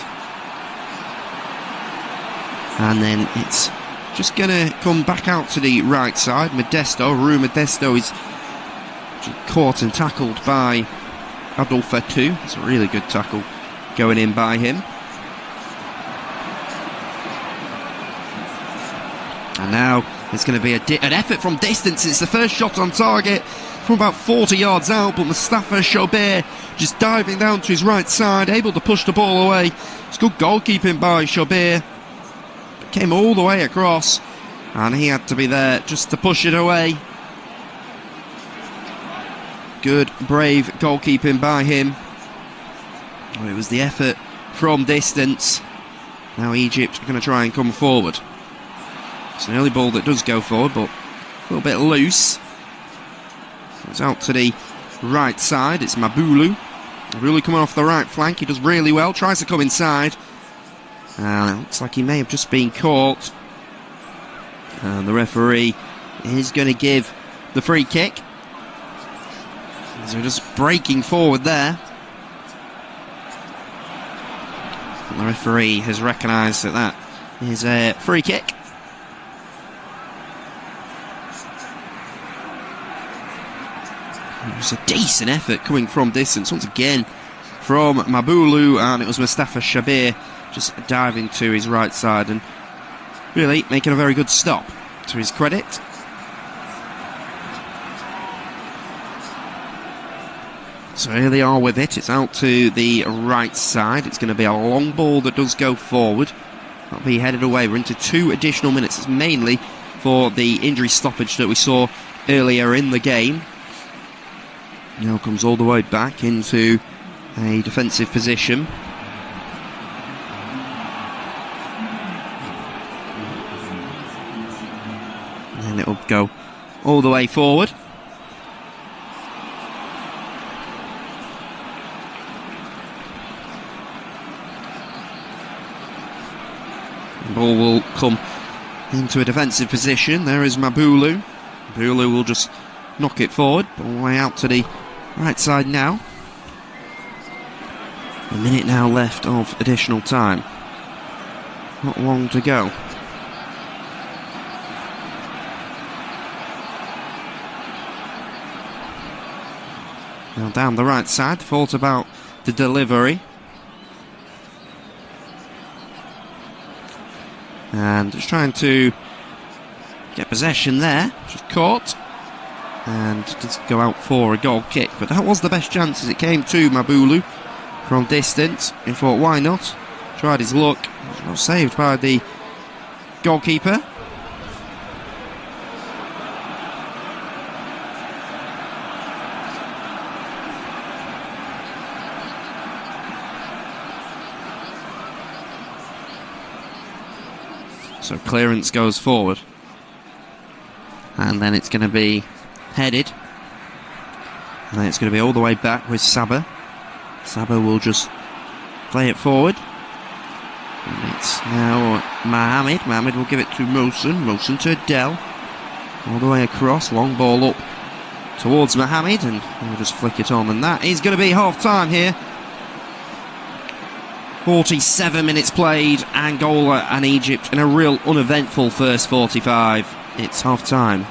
And then it's just going to come back out to the right side. Rui Modesto is caught and tackled by Abdul Fatou. It's a really good tackle going in by him. And now it's going to be an effort from distance. It's the first shot on target from about 40 yards out, but Mustafa Shobir just diving down to his right side, able to push the ball away. It's good goalkeeping by Shobir. It came all the way across, and he had to be there just to push it away. Good, brave goalkeeping by him. Well, it was the effort from distance. Now Egypt are going to try and come forward. It's an early ball that does go forward, but a little bit loose. It's out to the right side. It's Mabulu. Mabulu coming off the right flank. He does really well. Tries to come inside. It looks like he may have just been caught. And the referee is going to give the free kick. So just breaking forward there. And the referee has recognised that that is a free kick. It was a decent effort coming from distance once again from Mabulu, and it was Mustafa Shabir just diving to his right side and really making a very good stop to his credit. So here they are with it. It's out to the right side. It's going to be a long ball that does go forward. That'll be headed away. We're into 2 additional minutes. It's mainly for the injury stoppage that we saw earlier in the game. Now comes all the way back into a defensive position. And it'll go all the way forward. The ball will come into a defensive position. There is Mabulu. Mabulu will just knock it forward, all the way out to the right side now. A minute now left of additional time. Not long to go. Now down the right side, thought about the delivery. And just trying to get possession there. Just caught. And just go out for a goal kick. But that was the best chance as it came to Mabulu from distance. He thought, why not? Tried his luck. Was saved by the goalkeeper. So clearance goes forward. And then it's going to be headed. And then it's going to be all the way back with Saba. Saba will just play it forward. And it's now Mohamed. Mohamed will give it to Mosen. Mosen to Dell. All the way across. Long ball up towards Mohamed. And he'll just flick it on. And that is going to be half time here. 47 minutes played. Angola and Egypt in a real uneventful first 45. It's half time.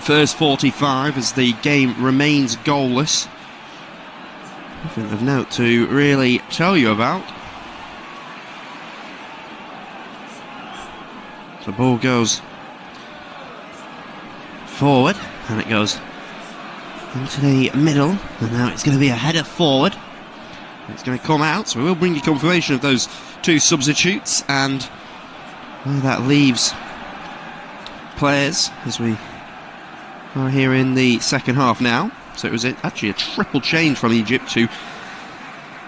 first 45 as the game remains goalless. Nothing of note to really tell you about. The ball goes forward and it goes into the middle, and now it's going to be a header forward. It's going to come out, so we will bring you confirmation of those two substitutes and where that leaves players as we are here in the second half now. So it was actually a triple change from Egypt, to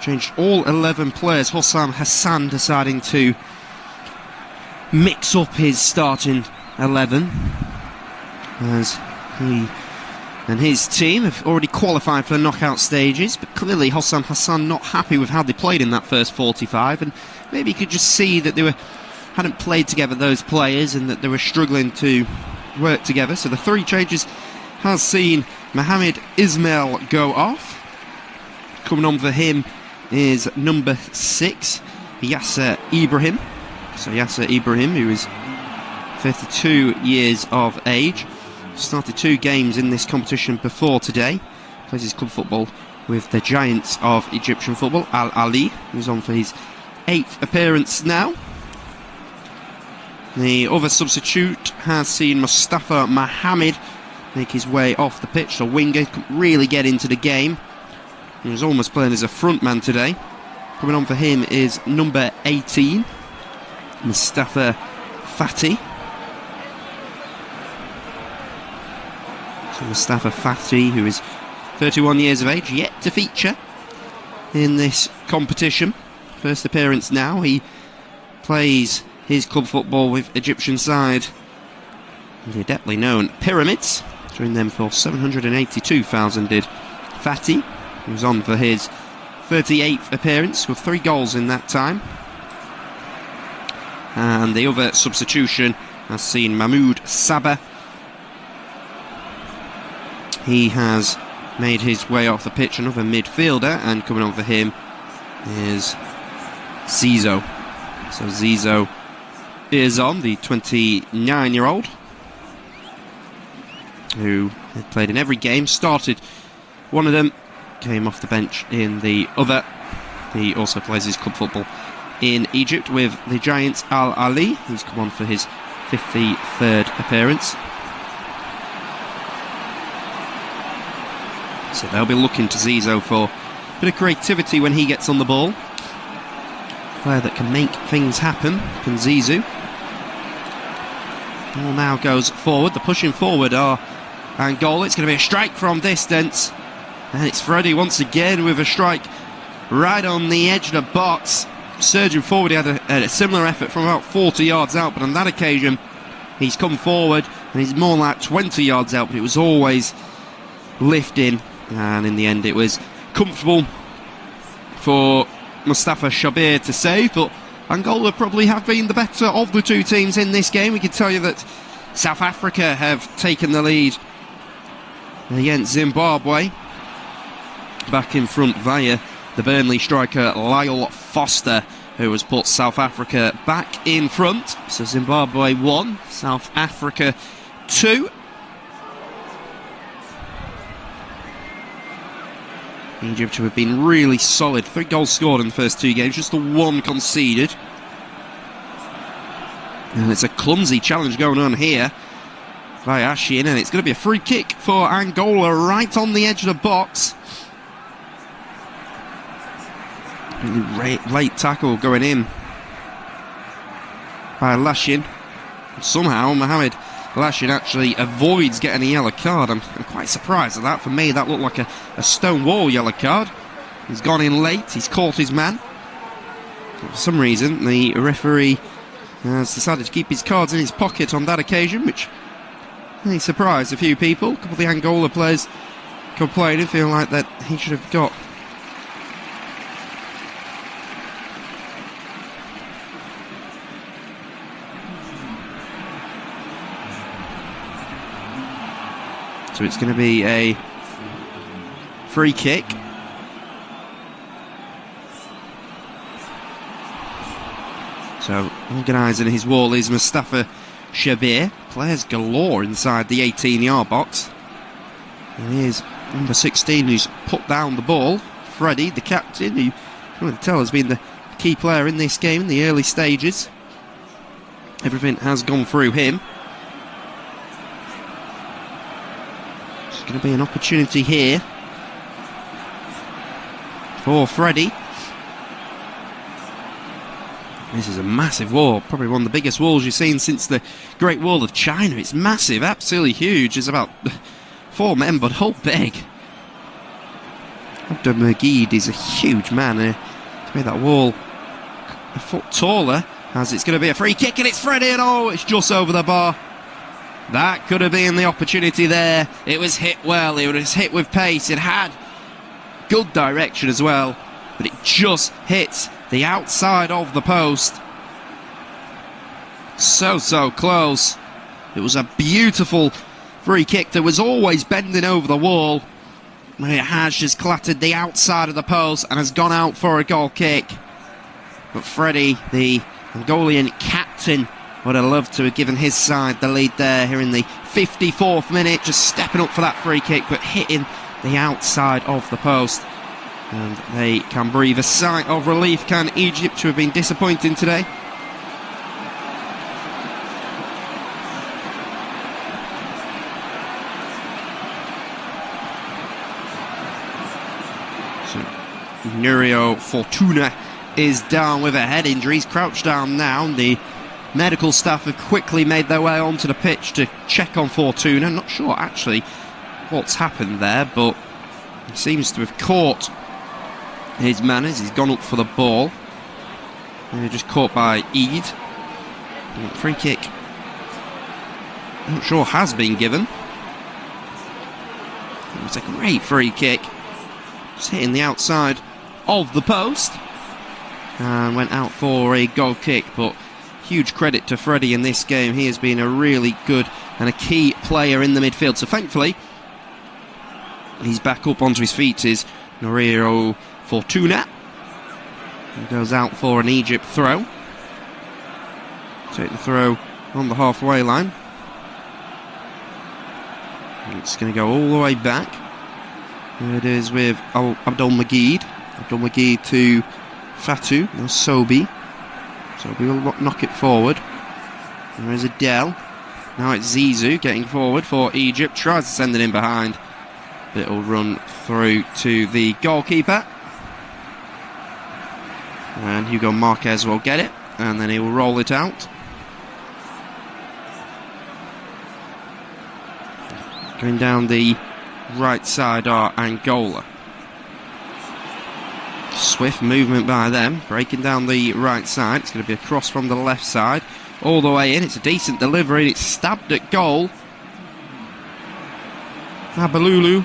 changed all 11 players. Hossam Hassan deciding to mix up his starting 11 as he and his team have already qualified for the knockout stages, but clearly Hossam Hassan not happy with how they played in that first 45, and maybe you could just see that they hadn't played together, those players, and that they were struggling to work together. So the three changes has seen Mohamed Ismail go off. Coming on for him is number 6, Yasser Ibrahim. So Yasser Ibrahim, who is 32 years of age, started 2 games in this competition before today. Plays his club football with the giants of Egyptian football, Al Ali, who's on for his 8th appearance now. The other substitute has seen Mustafa Mohamed make his way off the pitch. The winger couldn't really get into the game. He was almost playing as a front man today. Coming on for him is number 18, Mustafa Fatih. So Mustafa Fatih, who is 31 years of age, yet to feature in this competition. First appearance now. He plays his club football with Egyptian side, the adeptly known Pyramids. Joined them for 782,000 did Fatih, who was on for his 38th appearance with 3 goals in that time. And the other substitution has seen Mahmoud Sabah. He has made his way off the pitch, another midfielder, and coming on for him is Zizo. So Zizo is on, the 29-year-old, who had played in every game, started one of them, came off the bench in the other. He also plays his club football in Egypt with the giants Al Ali. He's come on for his 53rd appearance. So they'll be looking to Zizo for a bit of creativity when he gets on the ball. Player that can make things happen, can Zizou. Ball now goes forward. The pushing forward are Angola. It's going to be a strike from distance. And it's Freddie once again with a strike right on the edge of the box. Surging forward, he had a similar effort from about 40 yards out, but on that occasion he's come forward and he's more like 20 yards out, but it was always lifting, and in the end it was comfortable for Mustafa Shabir to save. But Angola probably have been the better of the two teams in this game. We can tell you that South Africa have taken the lead against Zimbabwe, back in front via the Burnley striker Lyle Foster, who has put South Africa back in front. So Zimbabwe 1, South Africa 2. Egypt have been really solid. 3 goals scored in the first 2 games, just the 1 conceded. And it's a clumsy challenge going on here by Ashin, and it's going to be a free kick for Angola right on the edge of the box. Really late tackle going in by Lashin. Somehow Mohamed Lashin actually avoids getting a yellow card. I'm quite surprised at that. For me, that looked like a stone wall yellow card. He's gone in late, he's caught his man. For some reason, the referee has decided to keep his cards in his pocket on that occasion, which really surprised a few people. A couple of the Angola players complaining, feeling like that he should have got. So it's going to be a free kick. So organising his wall is Mustafa Shabir. players galore inside the 18-yard box. And here's number 16 who's put down the ball. Freddie, the captain, who you can tell has been the key player in this game in the early stages. Everything has gone through him. There's going to be an opportunity here for Freddie. This is a massive wall, probably one of the biggest walls you've seen since the Great Wall of China. It's massive, absolutely huge. It's about 4 men, but all big. Abdelmajid is a huge man. To make that wall a foot taller, as it's going to be a free kick, and it's Freddie, and oh, it's just over the bar. That could have been the opportunity there. It was hit well, it was hit with pace, it had good direction as well, but it just hits the outside of the post. So close. It was a beautiful free kick that was always bending over the wall, but it has just clattered the outside of the post and has gone out for a goal kick. But Freddie, the Angolian captain, would have loved to have given his side the lead there here in the 54th minute, just stepping up for that free kick, but hitting the outside of the post. And they can breathe a sigh of relief, can Egypt, who have been disappointing today. So, Nurio Fortuna is down with a head injury. He's crouched down now. The medical staff have quickly made their way onto the pitch to check on Fortuna. Not sure actually what's happened there, but he seems to have caught his manners. He's gone up for the ball. And just caught by Eid. And free kick, I'm not sure has been given. It was a great free kick. Just hitting the outside of the post. And went out for a goal kick, but huge credit to Freddie in this game. He has been a really good and a key player in the midfield. So thankfully, he's back up onto his feet, is Nurio Fortuna. He goes out for an Egypt throw. Take the throw on the halfway line. And it's going to go all the way back. Here it is with Abdelmajid. Abdelmajid to Fatu. Now Sobi. Sobi will knock it forward. There is Adel. Now it's Zizou getting forward for Egypt. Tries to send it in behind. But it'll run through to the goalkeeper. And Hugo Marquez will get it. And then he will roll it out. Going down the right side are Angola. Swift movement by them, breaking down the right side. It's going to be a cross from the left side, all the way in. It's a decent delivery. It's stabbed at goal. Abalulu,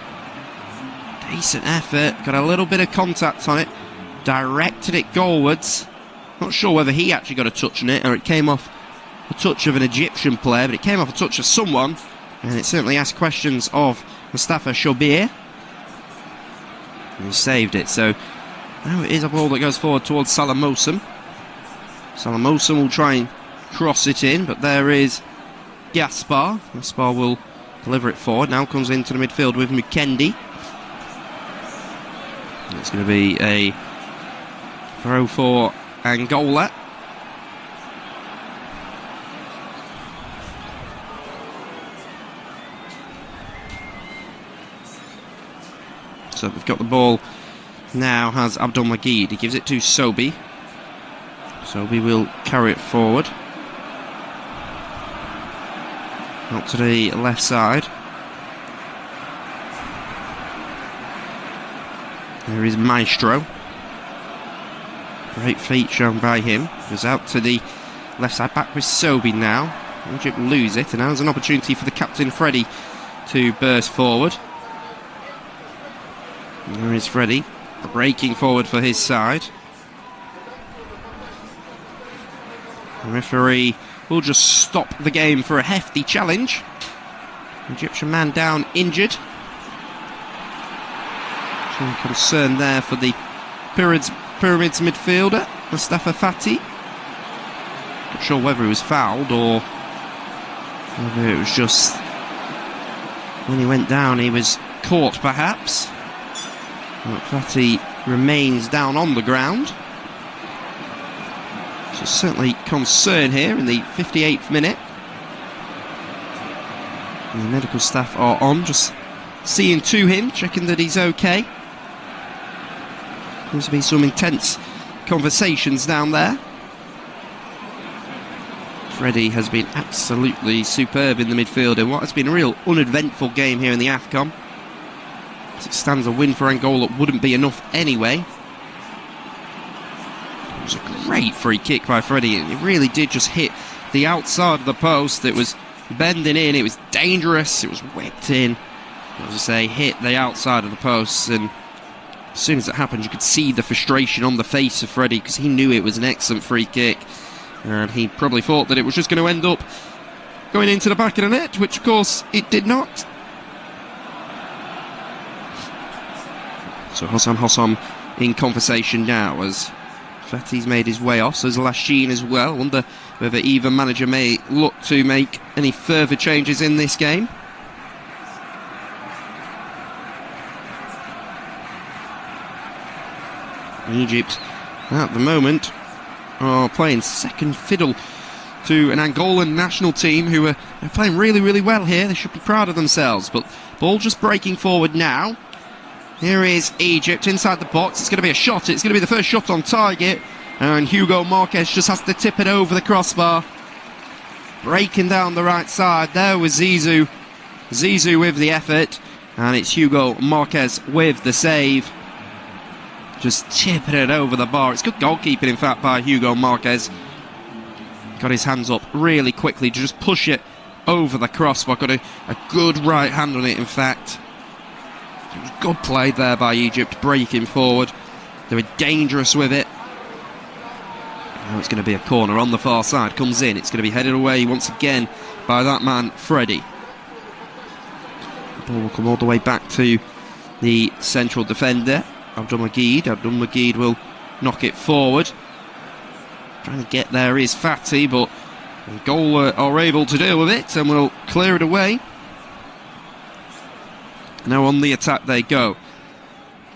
decent effort. Got a little bit of contact on it. Directed it goalwards. Not sure whether he actually got a touch on it or it came off a touch of an Egyptian player, but it came off a touch of someone, and it certainly asked questions of Mustafa Shobir. And he saved it. So now it is a ball that goes forward towards Salamosum. Salamosum will try and cross it in, but there is Gaspar. Gaspar will deliver it forward. Now comes into the midfield with Mukendi. It's going to be a throw for Angola. So we've got the ball. Now has Abdelmajid. He gives it to Sobi. Sobi will carry it forward. Out to the left side. There is Maestro. Great feat shown by him. Goes out to the left side, back with Sobi now. Egypt lose it, and now there's an opportunity for the captain Freddie to burst forward. And there is Freddie, breaking forward for his side. The referee will just stop the game for a hefty challenge. Egyptian man down, injured. Some concern there for the Pyramids midfielder, Mustafa Fati. Not sure whether he was fouled or Whether it was just when he went down he was caught perhaps. But Fatty remains down on the ground. So certainly concern here in the 58th minute. And the medical staff are on, just seeing to him, checking that he's okay. Seems to be some intense conversations down there. Freddie has been absolutely superb in the midfield in what has been a real uneventful game here in the AFCON. As it stands, a win for Angola wouldn't be enough anyway. It was a great free kick by Freddie. It really did just hit the outside of the post. It was bending in, it was dangerous, it was whipped in. As I say, hit the outside of the post, and as soon as it happened you could see the frustration on the face of Freddie, because he knew it was an excellent free kick, and he probably thought that it was just going to end up going into the back of the net, which of course it did not. So Hossam in conversation now as Fatty's made his way off, so there's Lachine as well. Wonder whether either manager may look to make any further changes in this game. Egypt at the moment are playing second fiddle to an Angolan national team who are playing really, really well here. They should be proud of themselves, but ball just breaking forward now. Here is Egypt inside the box. It's going to be a shot. It's going to be the first shot on target. And Hugo Marquez just has to tip it over the crossbar. Breaking down the right side. There was Zizou. Zizou with the effort. And it's Hugo Marquez with the save. Just tipping it over the bar. It's good goalkeeping, in fact, by Hugo Marquez. Got his hands up really quickly to just push it over the crossbar. Got a good right hand on it, in fact. It was good play there by Egypt, breaking forward. They were dangerous with it. Now it's going to be a corner on the far side. Comes in. It's going to be headed away once again by that man, Freddie. The ball will come all the way back to the central defender, Abdul Majid. Abdul Majid will knock it forward. Trying to get there is Fatty, but Angola are able to deal with it and will clear it away. Now on the attack they go.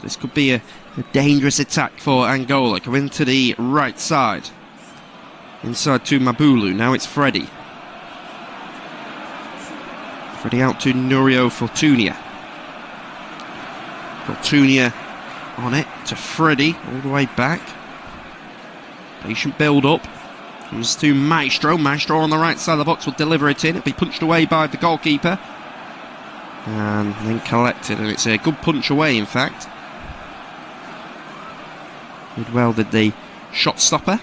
This could be a dangerous attack for Angola. Coming to the right side. Inside to Mabulu. Now it's Freddie. Freddie out to Nurio Fortunia. Fortunia on it to Freddie. All the way back. Patient build up. Comes to Maestro. Maestro on the right side of the box will deliver it in. It'll be punched away by the goalkeeper. And then collected, and it's a good punch away, in fact. Did well, did the shot stopper.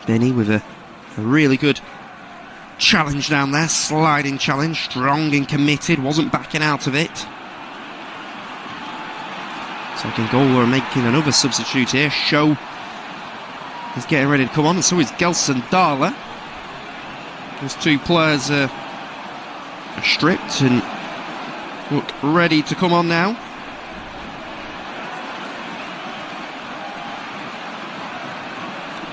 Benny with a really good challenge down there, sliding challenge, strong and committed, wasn't backing out of it. So Angola are making another substitute here. Show is getting ready to come on, and so is Gelson Darla. Those two players are stripped and look ready to come on now.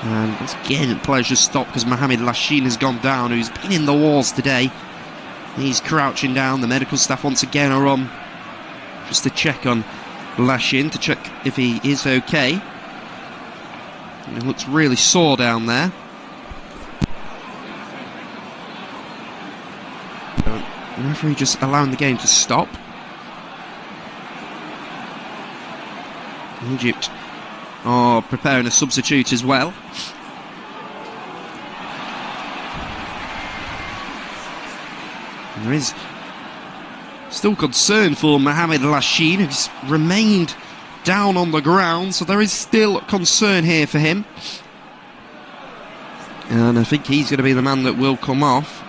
And once again, the players just stopped because Mohamed Lachine has gone down, who's been in the walls today. He's crouching down. The medical staff once again are on just to check on Lachine, to check if he is okay. And he looks really sore down there. The referee just allowing the game to stop. Egypt are preparing a substitute as well. And there is still concern for Mohamed Lachine, who's remained down on the ground, so there is still concern here for him. And I think he's going to be the man that will come off.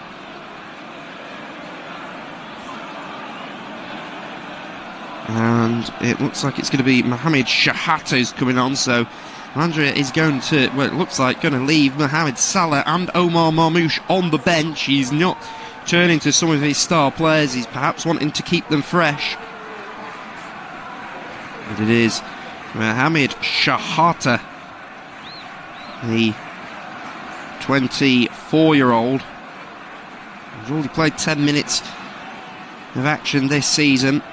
And it looks like it's going to be Mohamed Shahata who's coming on, so Andrea is going to, well, it looks like going to leave Mohamed Salah and Omar Marmoush on the bench. He's not turning to some of his star players, he's perhaps wanting to keep them fresh. But it is Mohamed Shahata, the 24-year-old. He's already played 10 minutes of action this season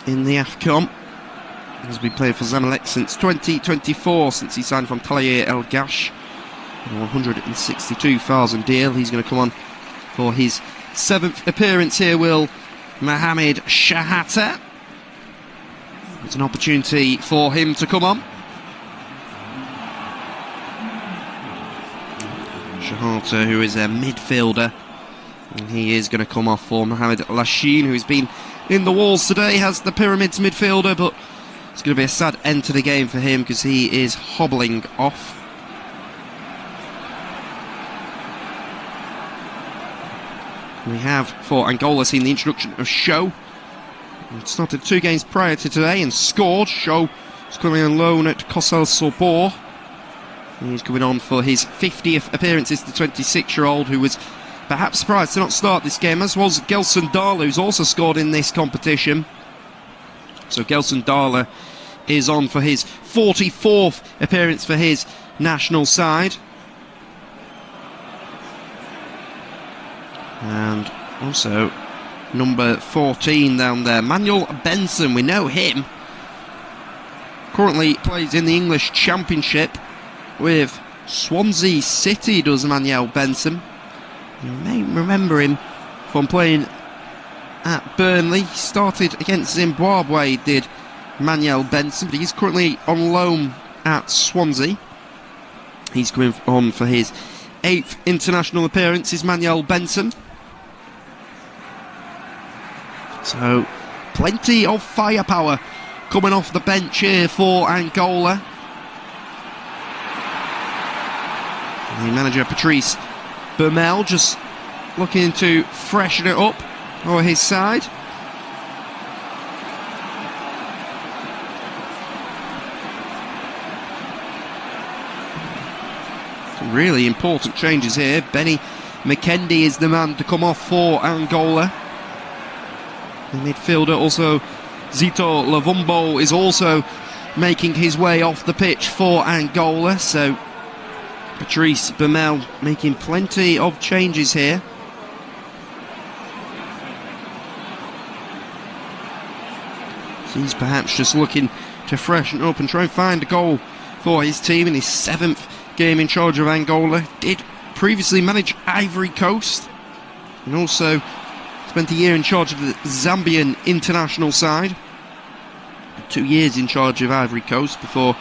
in the AFCON. He's been playing for Zamalek since 2024, since he signed from Talaya El Gash. A 162,000 deal. He's going to come on for his 7th appearance here, will Mohamed Shahata. It's an opportunity for him to come on. Shahata, who is a midfielder, and he is going to come off for Mohamed Lashin, who's been in the walls today, has the Pyramids midfielder, but it's going to be a sad end to the game for him because he is hobbling off. We have, for Angola, seen the introduction of Show. He started 2 games prior to today and scored. Show is coming on loan at Kosel Sobor. He's coming on for his 50th appearance. It's the 26-year-old who was perhaps surprised to not start this game, as was Gelson Darla, who's also scored in this competition. So Gelson Darla is on for his 44th appearance for his national side. And also number 14 down there, Manuel Benson. We know him. Currently plays in the English Championship with Swansea City, does Manuel Benson. You may remember him from playing at Burnley. He started against Zimbabwe, did Manuel Benson, but he's currently on loan at Swansea. He's coming on for his 8th international appearance, is Manuel Benson. So, plenty of firepower coming off the bench here for Angola. The manager, Patrice Bermel, just looking to freshen it up over his side. Some really important changes here. Benny McKendy is the man to come off for Angola. The midfielder, also Zito Lavumbo, is also making his way off the pitch for Angola. So Patrice Bermel making plenty of changes here. So he's perhaps just looking to freshen up and try and find a goal for his team in his 7th game in charge of Angola. Did previously manage Ivory Coast and also spent a year in charge of the Zambian international side. 2 years in charge of Ivory Coast before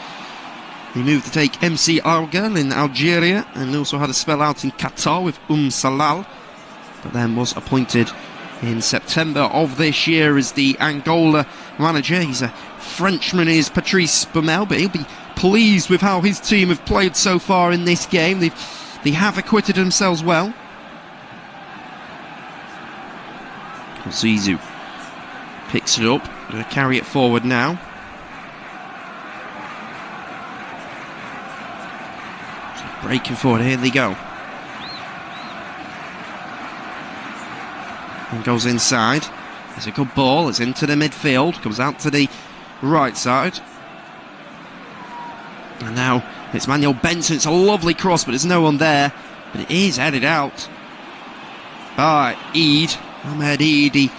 he moved to take MC Alger in Algeria, and also had a spell out in Qatar with Salal, but then was appointed in September of this year as the Angola manager. He's a Frenchman, is Patrice Bermel, but he'll be pleased with how his team have played so far in this game. They have acquitted themselves well. Zizou picks it up, going to carry it forward now. So breaking forward, here they go. And goes inside. It's a good ball, it's into the midfield, comes out to the right side. And now it's Manuel Benson. It's a lovely cross, but there's no one there. But it is headed out by Eid. Ahmed Eid, he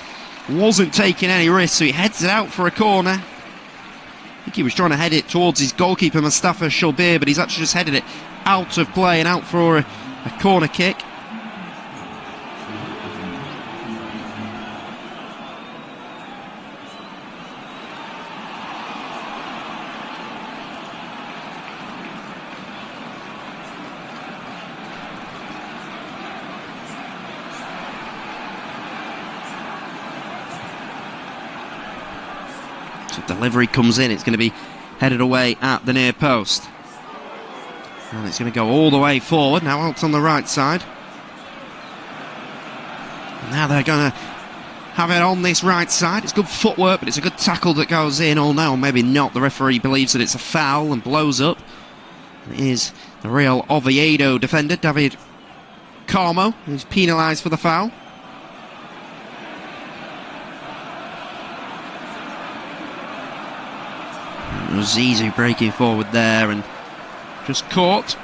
wasn't taking any risks, so he heads it out for a corner. I think he was trying to head it towards his goalkeeper, Mustafa Shulbir, but he's actually just headed it out of play and out for a corner kick. Delivery comes in, it's going to be headed away at the near post. And it's going to go all the way forward, now out on the right side. And now they're going to have it on this right side. It's good footwork, but it's a good tackle that goes in. Oh no, maybe not. The referee believes that it's a foul and blows up. It is the Real Oviedo defender, David Carmo, who's penalised for the foul. Zizou breaking forward there and just caught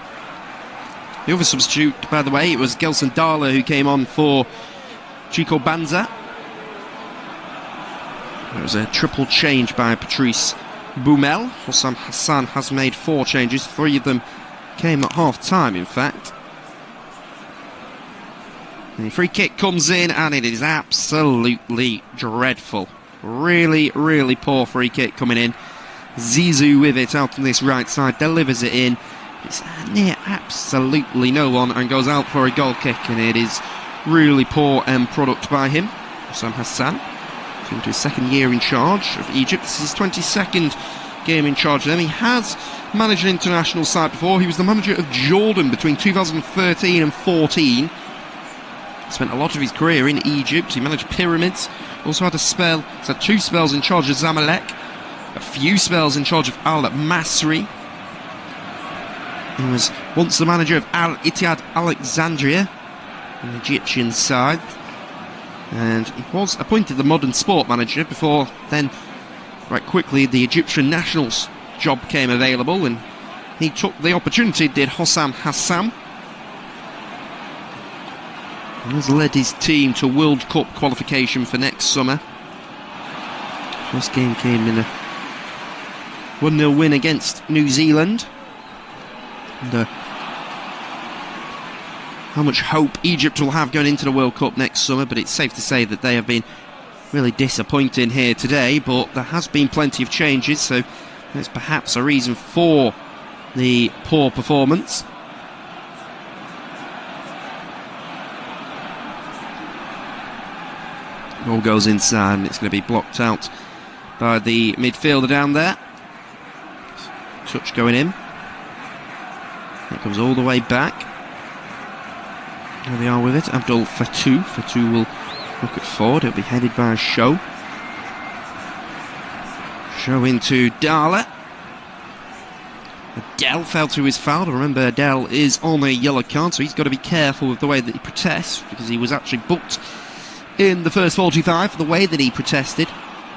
The other substitute, by the way, it was Gelson Darla who came on for Chico Banza. It was a triple change by Patrice Boumel. Hossam Hassan has made 4 changes. 3 of them came at half-time, in fact. The free kick comes in, and it is absolutely dreadful. Really, really poor free kick coming in. Zizou with it out on this right side, delivers it in. It's near absolutely no one, and goes out for a goal kick, and it is really poor end product by him. Hossam Hassan, into his 2nd year in charge of Egypt. This is his 22nd game in charge of them. He has managed an international side before. He was the manager of Jordan between 2013 and 14. Spent a lot of his career in Egypt. He managed Pyramids. Also had he's had 2 spells in charge of Zamalek. A few spells in charge of Al Masry. He was once the manager of Al Ittihad Alexandria, an Egyptian side. And he was appointed the modern sport manager before then, quite quickly, the Egyptian nationals job came available, and he took the opportunity, did Hossam Hassan. He has led his team to World Cup qualification for next summer. First game came in a 1-0 win against New Zealand. And how much hope Egypt will have going into the World Cup next summer, but it's safe to say that they have been really disappointing here today. But there has been plenty of changes, so there's perhaps a reason for the poor performance. Ball goes inside, and it's going to be blocked out by the midfielder down there. Touch going in. It comes all the way back. There they are with it. Abdul Fatou. Fatou will look it forward. It'll be headed by Show. Show into Darla. Adel fell to his foul. Remember, Adel is on a yellow card, so he's got to be careful with the way that he protests, because he was actually booked in the first 45 for the way that he protested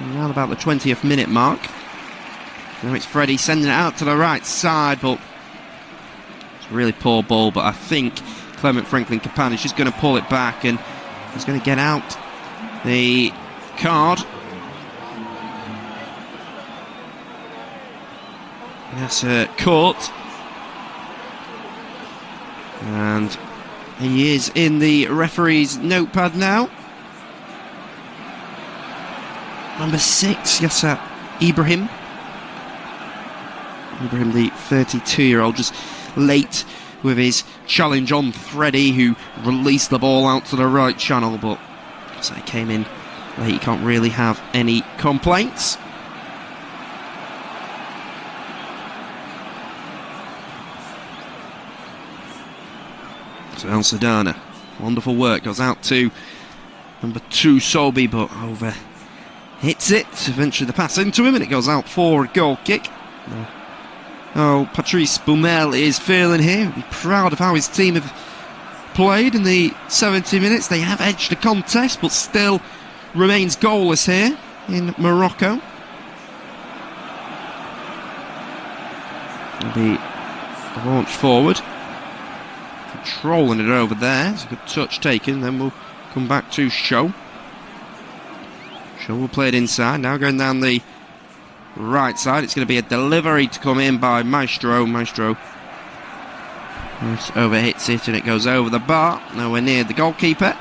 around about the 20th minute mark. Now it's Freddie sending it out to the right side, but it's a really poor ball. But I think Clement Franklin Kapan is just going to pull it back, and he's going to get out the card. That's caught, and he is in the referee's notepad now. Number 6, Yasser Ibrahim. Ibrahim, the 32-year-old, just late with his challenge on Freddie, who released the ball out to the right channel, but as he came in late, he can't really have any complaints. So El Sadana, wonderful work, goes out to number 2, Sobi, but over hits it. Eventually the pass into him, and it goes out for a goal kick. Oh, Patrice Boumel is feeling here. He'll be proud of how his team have played in the 70 minutes. They have edged the contest, but still remains goalless here in Morocco. It'll be launched forward. Controlling it over there. It's a good touch taken. Then we'll come back to Show. Show will play it inside. Now going down the right side. It's going to be a delivery to come in by Maestro. Maestro overhits it, and it goes over the bar. Nowhere near the goalkeeper.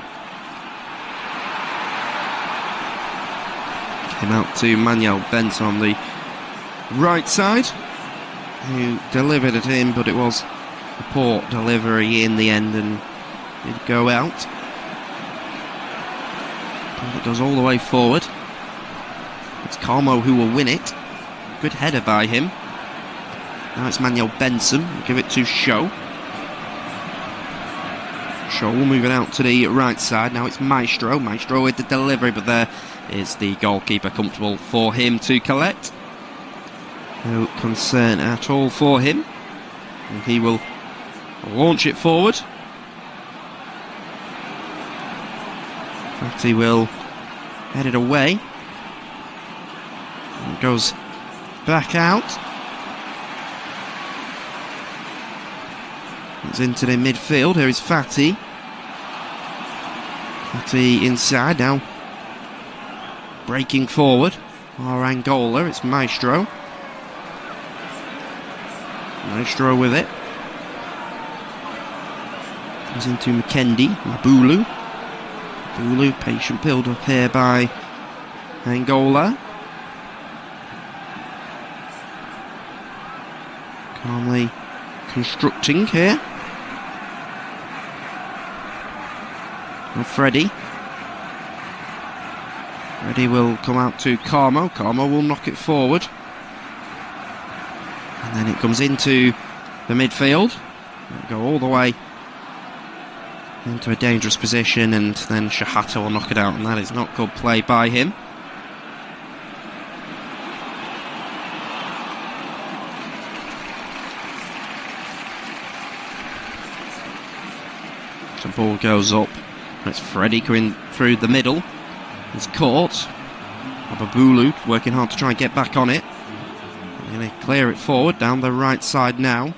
Came out to Manuel Bent on the right side, who delivered at him, but it was a poor delivery in the end, and did go out. It goes all the way forward. It's Carmo who will win it. Good header by him. Now it's Manuel Benson. We'll give it to Show. Show will move it out to the right side. Now it's Maestro. Maestro with the delivery, but there is the goalkeeper, comfortable for him to collect. No concern at all for him. And he will launch it forward. In fact, he will head it away. It goes back out. It's into the midfield. Here is Fati. Fati inside now. Breaking forward. Or Angola. It's Maestro. Maestro with it. Comes into Mkendi. Mabulu. Mabulu, patient build up here by Angola. Calmly constructing here. And Freddie. Freddie will come out to Carmo. Carmo will knock it forward. And then it comes into the midfield. It'll go all the way into a dangerous position, and then Shahata will knock it out, and that is not good play by him. The ball goes up. It's Freddie going through the middle. He's caught. Ababulu working hard to try and get back on it. They're going to clear it forward down the right side now.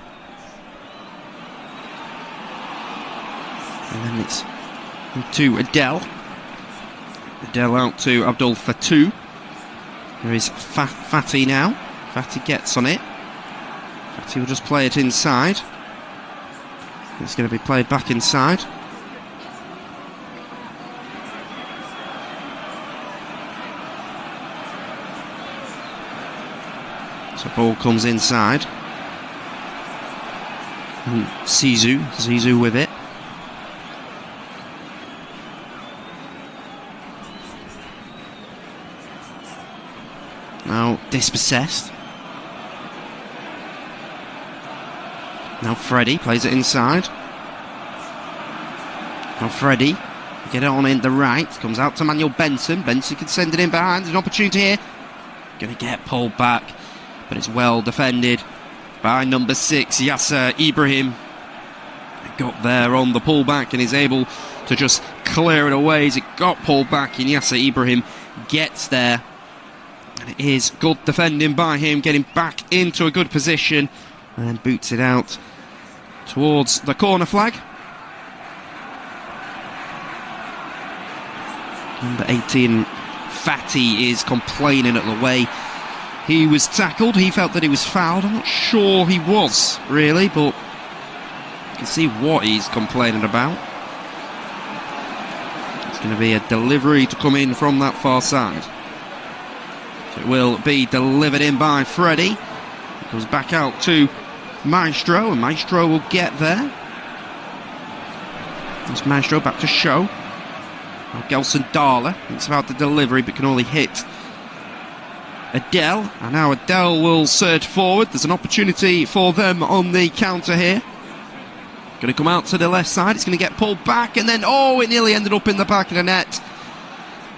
And then it's to Adele. Adele out to Abdul Fatou. There is Fati now. Fati gets on it. Fati will just play it inside. It's going to be played back inside. So ball comes inside. And Zizou with it. Now dispossessed. Now Freddie plays it inside. Now Freddie, get it on in the right. Comes out to Manuel Benson. Benson can send it in behind. There's an opportunity here. Going to get pulled back, but it's well defended by number 6, Yasser Ibrahim. Got there on the pullback and is able to just clear it away as it got pulled back, and Yasser Ibrahim gets there. And it is good defending by him, getting back into a good position and boots it out towards the corner flag. Number 18, Fati, is complaining at the way he was tackled. He felt that he was fouled. I'm not sure he was, really, but you can see what he's complaining about. It's going to be a delivery to come in from that far side. So it will be delivered in by Freddie. It goes back out to Maestro, and Maestro will get there. It's Maestro back to Show. Now Gelson Darla thinks about the delivery but can only hit Adele, and now Adele will surge forward. There's an opportunity for them on the counter here. Going to come out to the left side. It's going to get pulled back, and then it nearly ended up in the back of the net.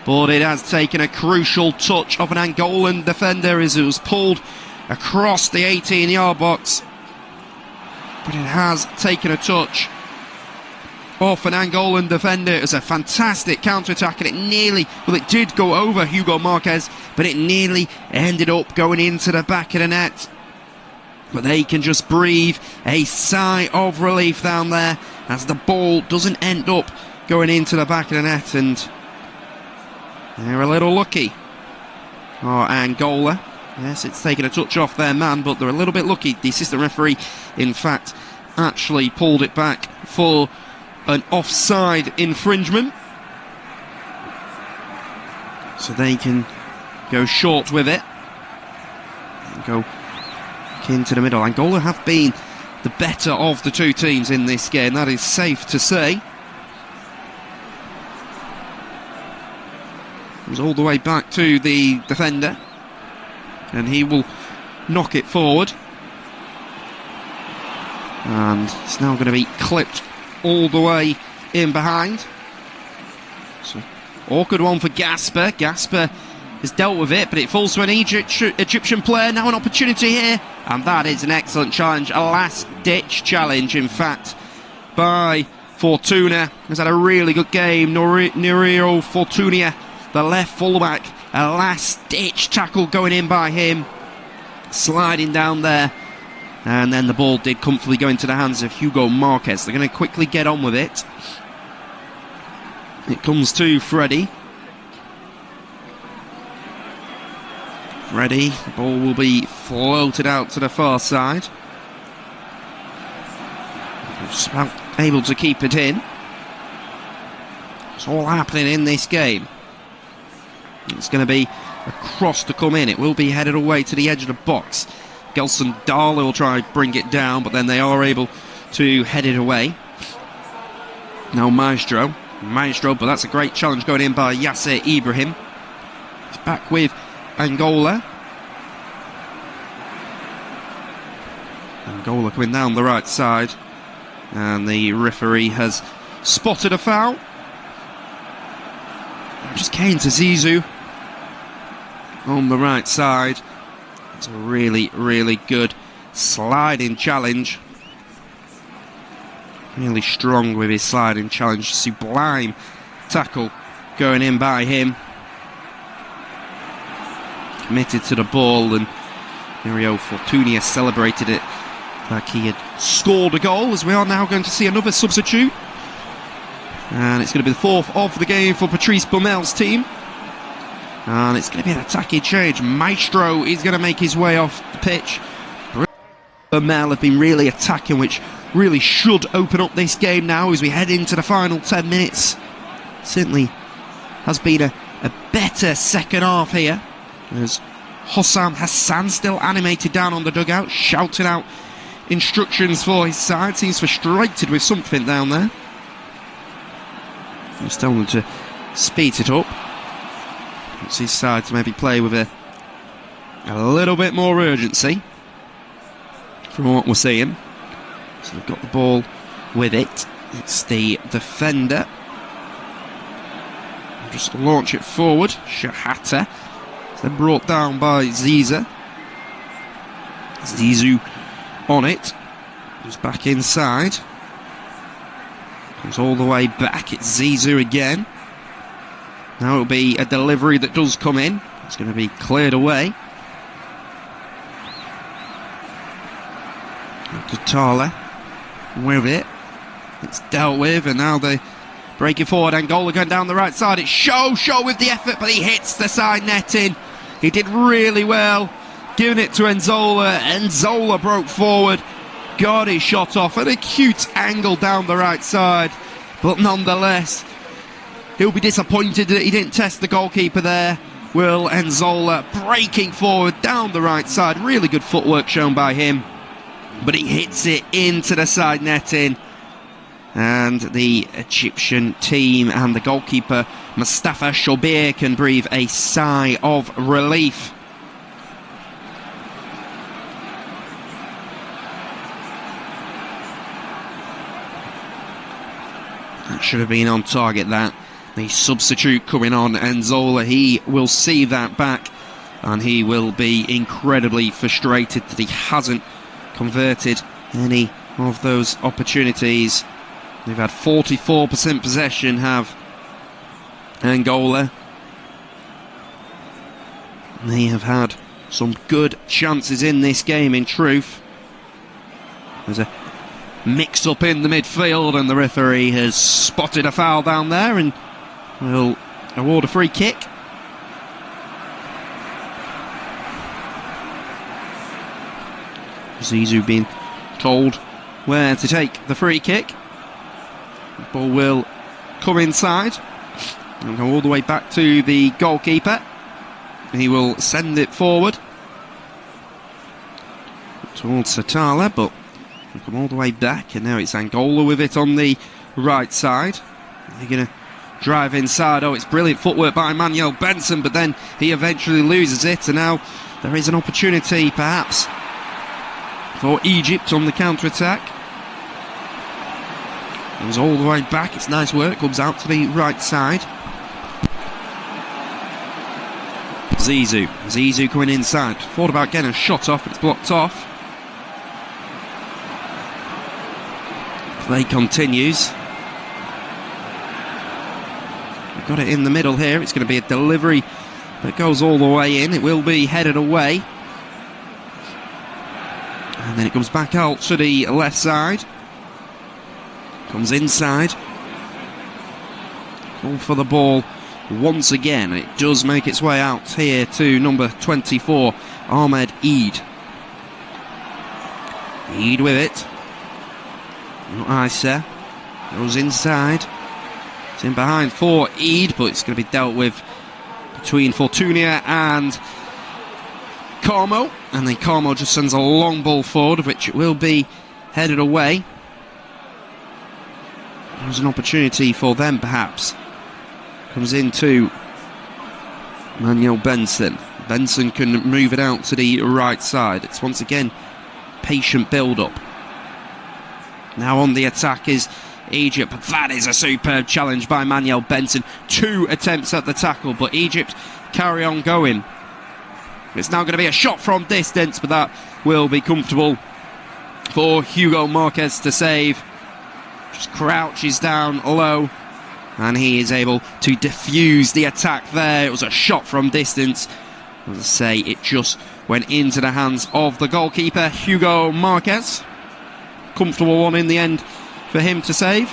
But it has taken a crucial touch of an Angolan defender as it was pulled across the 18-yard box. But it has taken a touch off an Angolan defender. It was a fantastic counter-attack, and it did go over Hugo Marquez, but it nearly ended up going into the back of the net. But they can just breathe a sigh of relief down there as the ball doesn't end up going into the back of the net, and they're a little lucky. Angola. Yes, it's taken a touch off their man, but they're a little bit lucky. The assistant referee, in fact, actually pulled it back for an offside infringement. So they can go short with it and go into the middle. Angola have been the better of the two teams in this game, that is safe to say. It was all the way back to the defender, and he will knock it forward, and it's now going to be clipped all the way in behind. So awkward one for Gasper. Gasper has dealt with it, but it falls to an Egyptian player. Now an opportunity here, and that is an excellent challenge, a last-ditch challenge, in fact, by Fortuna. He's had a really good game. Nurio Fortuna, the left fullback, a last-ditch tackle going in by him, sliding down there And then the ball did comfortably go into the hands of Hugo Marquez. They're going to quickly get on with it. It comes to Freddie. Freddie, the ball will be floated out to the far side. Just about able to keep it in. It's all happening in this game. It's going to be a cross to come in. It will be headed away to the edge of the box. Gelson Darley will try to bring it down, but then they are able to head it away. Now Maestro, but that's a great challenge going in by Yasser Ibrahim. He's back with Angola. Angola coming down the right side, and the referee has spotted a foul. Just Kane to Zizou on the right side. It's a really, really good sliding challenge. Really strong with his sliding challenge. Sublime tackle going in by him. Committed to the ball, and Mario Fortunia celebrated it like he had scored a goal, as we are now going to see another substitute. And it's going to be the fourth of the game for Patrice Baumel's team. And it's going to be an attacking change. Maestro is going to make his way off the pitch. Baumel have been really attacking, which really should open up this game now as we head into the final 10 minutes. Certainly has been a better second half here, as Hossam Hassan still animated down on the dugout, shouting out instructions for his side. Seems frustrated with something down there. He's telling them to speed it up. It's his side to maybe play with a little bit more urgency from what we're seeing. So they've got the ball with it. It's the defender. Just launch it forward. Shahata. It's then brought down by Ziza. Zizou on it. He's back inside. Comes all the way back. It's Zizou again. Now it'll be a delivery that does come in. It's going to be cleared away. Tala with it. It's dealt with, and now they break it forward. Angola going down the right side. It's Show with the effort, but he hits the side netting. He did really well, giving it to Enzola. Enzola broke forward, got his shot off at a cute angle down the right side, but nonetheless he'll be disappointed that he didn't test the goalkeeper there. Will Enzola breaking forward down the right side. Really good footwork shown by him, but he hits it into the side netting, and the Egyptian team and the goalkeeper Mustafa Shobir can breathe a sigh of relief. That should have been on target, that. The substitute coming on, Enzola, he will see that back, and he will be incredibly frustrated that he hasn't converted any of those opportunities. They've had 44% possession, have Angola. They have had some good chances in this game, in truth. There's a mix-up in the midfield, and the referee has spotted a foul down there and will award a free kick. Zizou being told where to take the free kick. The ball will come inside and go all the way back to the goalkeeper. He will send it forward towards Satala, but will come all the way back, and now it's Angola with it on the right side. They're going to drive inside. Oh, it's brilliant footwork by Manuel Benson, but then he eventually loses it, and now there is an opportunity perhaps for Egypt on the counter-attack. It was all the way back. It's nice work. Comes out to the right side. Zizou coming inside. Thought about getting a shot off, but it's blocked off. Play continues. We've got it in the middle here. It's going to be a delivery that goes all the way in. It will be headed away. And then it comes back out to the left side. Comes inside. Call for the ball once again. It does make its way out here to number 24, Ahmed Eid. Eid with it. Not Isa. Goes inside. It's in behind for Eid, but it's going to be dealt with between Fortunia and Carmo. And then Carmo just sends a long ball forward, which it will be headed away. There's an opportunity for them, perhaps. Comes into Manuel Benson. Benson can move it out to the right side. It's once again patient build-up. Now on the attack is Egypt. That is a superb challenge by Manuel Benson. 2 attempts at the tackle, but Egypt carry on going. It's now going to be a shot from distance, but that will be comfortable for Hugo Marquez to save. Just crouches down low, and he is able to defuse the attack there. It was a shot from distance. As I say, it just went into the hands of the goalkeeper, Hugo Marquez. Comfortable one in the end for him to save.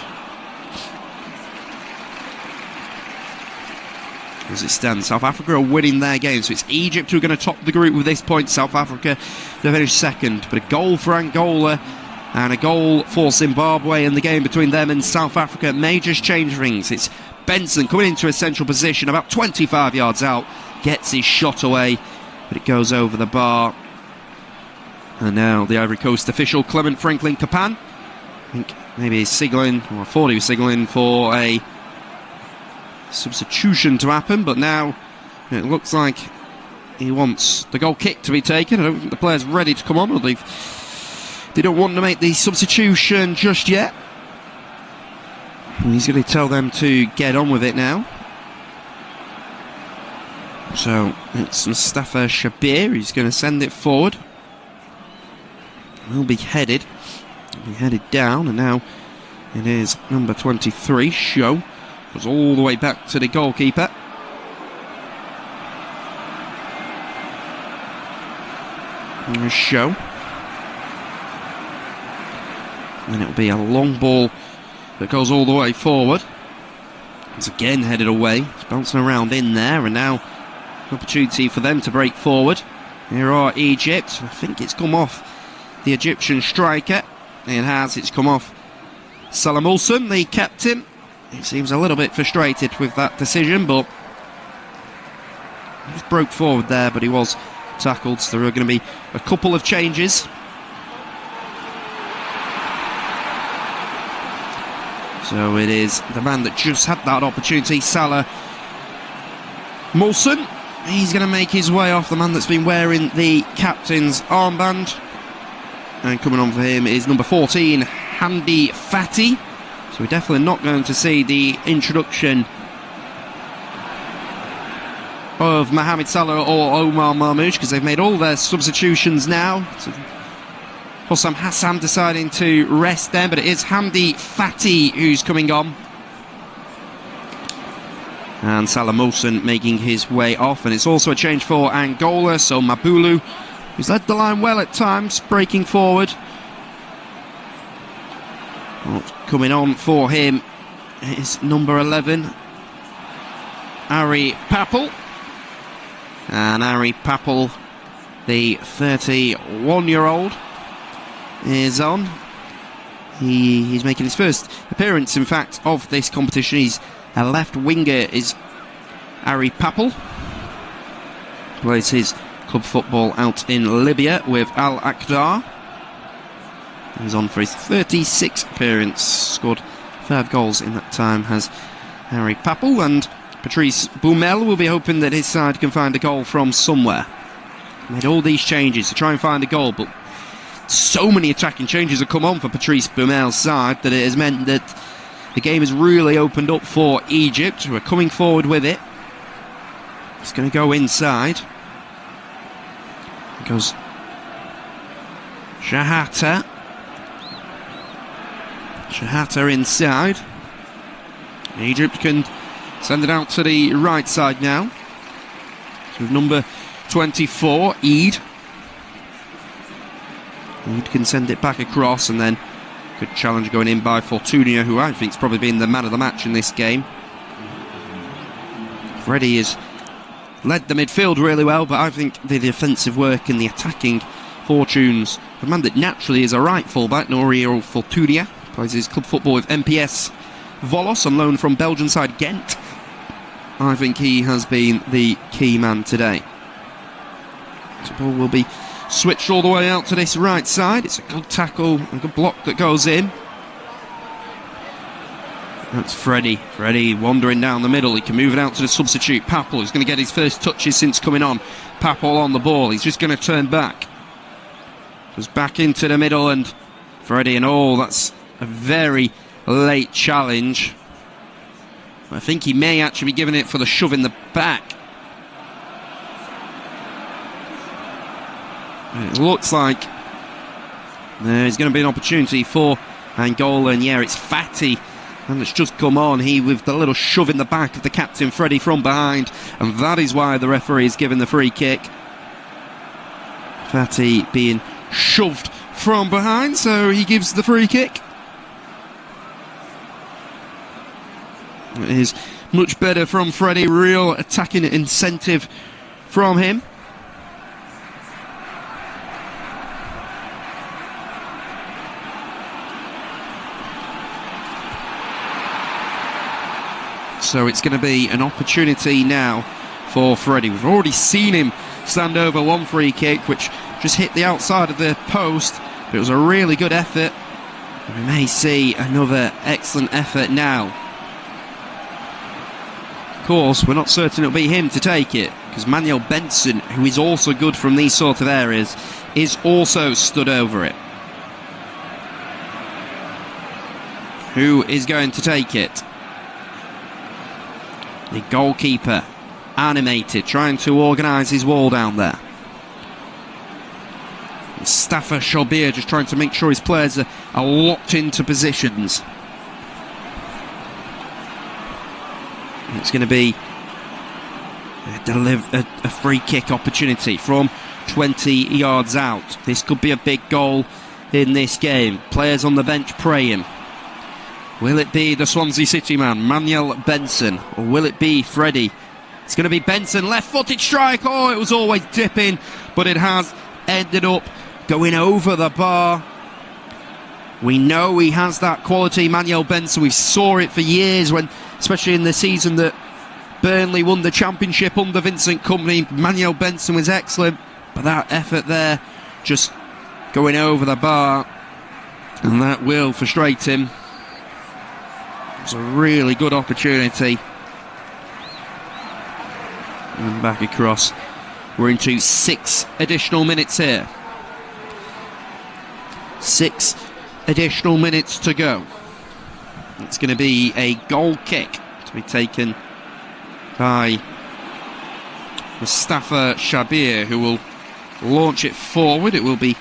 As it stands, South Africa are winning their game, so it's Egypt who are going to top the group with this point. South Africa to finish second, but a goal for Angola and a goal for Zimbabwe in the game between them and South Africa may just change things. It's Benson coming into a central position about 25 yards out, gets his shot away, but it goes over the bar. And now the Ivory Coast official, Clement Franklin Capan, I think maybe he's signalling, or I thought he was signalling for a substitution to happen, but now it looks like he wants the goal kick to be taken. I don't think the player's ready to come on, or they don't want to make the substitution just yet. And he's going to tell them to get on with it now. So it's Mustafa Shabir. He's going to send it forward. Will be headed. Will be headed down, and now it is number 23, Show. Goes all the way back to the goalkeeper. There's Show. And then it'll be a long ball that goes all the way forward. It's again headed away. It's bouncing around in there, and now an opportunity for them to break forward. Here are Egypt. I think it's come off the Egyptian striker. It has. It's come off Salam Olsen, the captain. He seems a little bit frustrated with that decision, but he just broke forward there, but he was tackled. So there are going to be a couple of changes. So it is the man that just had that opportunity, Salah Molson. He's going to make his way off, the man that's been wearing the captain's armband. And coming on for him is number 14, Hamdi Fati. So we're definitely not going to see the introduction of Mohamed Salah or Omar Marmoush, because they've made all their substitutions now. So Hossam Hassan deciding to rest them, but it is Hamdi Fati who's coming on. And Salah Molson making his way off, and it's also a change for Angola. So Mabulu, who's led the line well at times, breaking forward. What's coming on for him is number 11, Ari Papel. And Ari Papel, the 31-year-old, is on. He's making his first appearance, in fact, of this competition. He's a left winger, is Ari Papel. Plays his club football out in Libya with Al Akdar. He's on for his 36th appearance. Scored 5 goals in that time, has Harry Papel, and Patrice Boumel will be hoping that his side can find a goal from somewhere. Made all these changes to try and find a goal, but so many attacking changes have come on for Patrice Boumel's side that it has meant that the game has really opened up for Egypt, who are coming forward with it. It's going to go inside. It goes Shahata. Shahata inside. Egypt can send it out to the right side now. So with number 24, Eid. He can send it back across, and then good challenge going in by Fortuna, who I think has probably been the man of the match in this game. Freddie has led the midfield really well, but I think the defensive work and the attacking fortunes of a man that naturally is a right fullback, Nouriel Fortuna, plays his club football with MPS Volos on loan from Belgian side Ghent. I think he has been the key man today. The ball will be switched all the way out to this right side. It's a good tackle, a good block that goes in. That's Freddie. Freddie wandering down the middle. He can move it out to the substitute, Papel, who's going to get his first touches since coming on. Papel on the ball. He's just going to turn back. Goes back into the middle, and Freddie, and that's a very late challenge. I think he may actually be giving it for the shove in the back. It looks like there's going to be an opportunity for Angola, and yeah, it's Fatty, and it's just come on. He with the little shove in the back of the captain Freddie from behind, and that is why the referee is giving the free kick. Fatty being shoved from behind, so he gives the free kick. It is much better from Freddie, real attacking incentive from him. So it's going to be an opportunity now for Freddie. We've already seen him stand over one free kick, which just hit the outside of the post, but it was a really good effort. We may see another excellent effort now. Of course, we're not certain it'll be him to take it, because Manuel Benson, who is also good from these sort of areas, is also stood over it. Who is going to take it? The goalkeeper, animated, trying to organise his wall down there. Mustafa Shabir just trying to make sure his players are locked into positions. It's going to be a free kick opportunity from 20 yards out. This could be a big goal in this game. Players on the bench praying. Will it be the Swansea City man, Manuel Benson, or will it be Freddie? It's going to be Benson, left-footed strike. Oh, it was always dipping, but it has ended up going over the bar. We know he has that quality, Manuel Benson. We saw it for years, when, especially in the season that Burnley won the championship under Vincent Kompany. Manuel Benson was excellent, but that effort there just going over the bar, and that will frustrate him. It's a really good opportunity. And back across. We're into 6 additional minutes here. 6 additional minutes to go. It's going to be a goal kick to be taken by Mustafa Shabir, who will launch it forward. It will be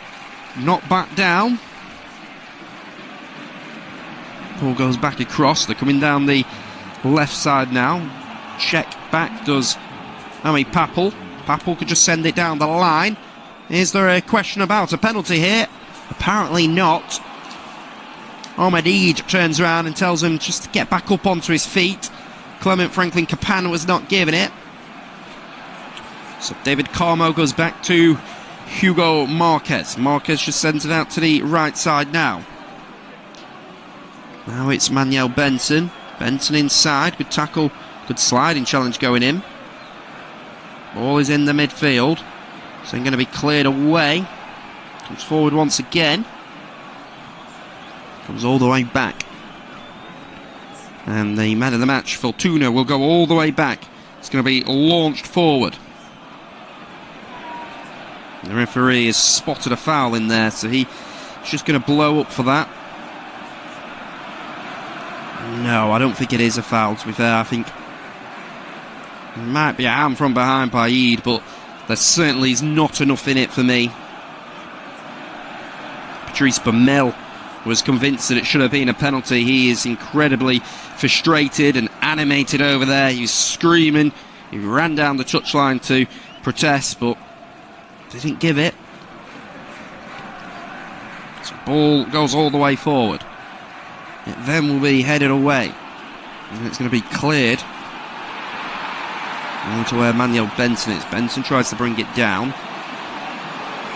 knocked back down. Ball goes back across. They're coming down the left side now. Check back does Ami Papel. Papel could just send it down the line. Is there a question about a penalty here? Apparently not. Ahmed Eid turns around and tells him just to get back up onto his feet. Clement Franklin Capan was not given it. So David Carmo goes back to Hugo Marquez. Marquez just sends it out to the right side now. Now it's Manuel Benson. Benson inside. Good tackle. Good sliding challenge going in. Ball is in the midfield. So going to be cleared away. Comes forward once again. Comes all the way back. And the man of the match, Fortuna, will go all the way back. It's going to be launched forward. The referee has spotted a foul in there, so he's just going to blow up for that. No, I don't think it is a foul, to be fair. I think it might be a hand from behind by Eid, but there certainly is not enough in it for me. Patrice Bamel was convinced that it should have been a penalty. He is incredibly frustrated and animated over there. He was screaming. He ran down the touchline to protest, but they didn't give it. ball goes all the way forward. It then will be headed away. And it's going to be cleared into where Manuel Benson is. Benson tries to bring it down.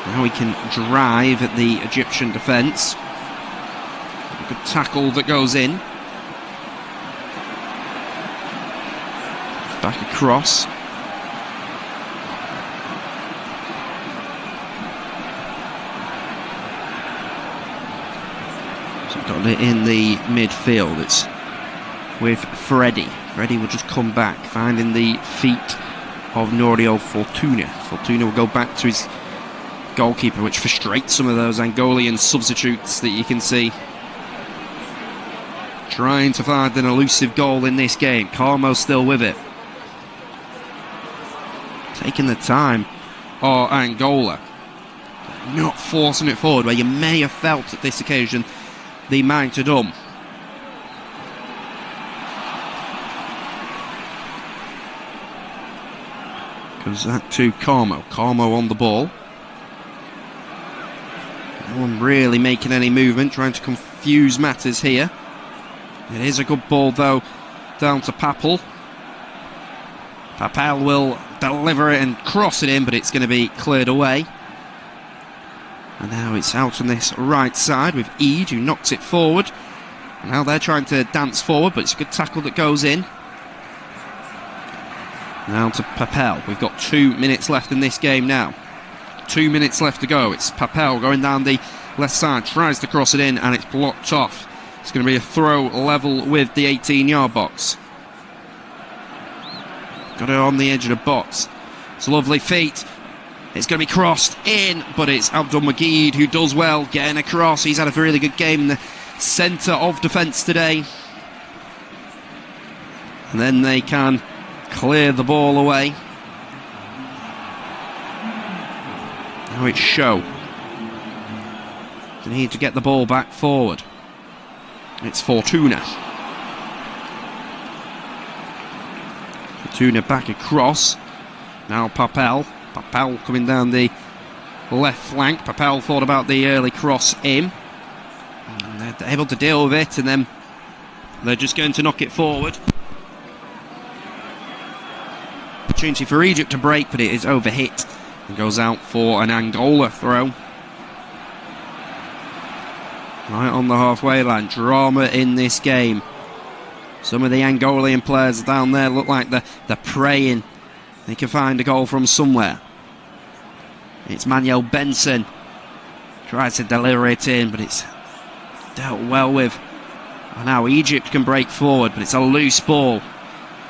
Now he can drive at the Egyptian defence. A good tackle that goes in. Back across. So got it in the midfield. It's with Freddie. Freddie will just come back, finding the feet of Norio Fortuna. Fortuna will go back to his goalkeeper, which frustrates some of those Angolian substitutes that you can see trying to find an elusive goal in this game. Carmo still with it, taking the time. Angola not forcing it forward, where you may have felt at this occasion they might have done. Goes that to Carmo. Carmo on the ball. No one really making any movement, trying to confuse matters here. It is a good ball though, down to Papel. Papel will deliver it and cross it in, but it's going to be cleared away. And now it's out on this right side with Eid, who knocks it forward. And now they're trying to dance forward, but it's a good tackle that goes in. Now to Papel. We've got 2 minutes left in this game now. 2 minutes left to go. It's Papel going down the left side, tries to cross it in, and it's blocked off. It's going to be a throw level with the 18-yard box. Got it on the edge of the box. It's a lovely feat. It's going to be crossed in, but it's Abdul Majid who does well getting across. He's had a really good game in the centre of defence today. And then they can clear the ball away. Now it's Show. They need to get the ball back forward. It's Fortuna. Fortuna back across. Now Papel. Papel coming down the left flank. Papel thought about the early cross in. And they're able to deal with it, and then they're just going to knock it forward. Opportunity for Egypt to break, but it is overhit and goes out for an Angola throw. Right on the halfway line. Drama in this game. Some of the Angolian players down there look like they're praying they can find a goal from somewhere. It's Manuel Benson. Tries to deliver it in, but it's dealt well with. And now Egypt can break forward, but it's a loose ball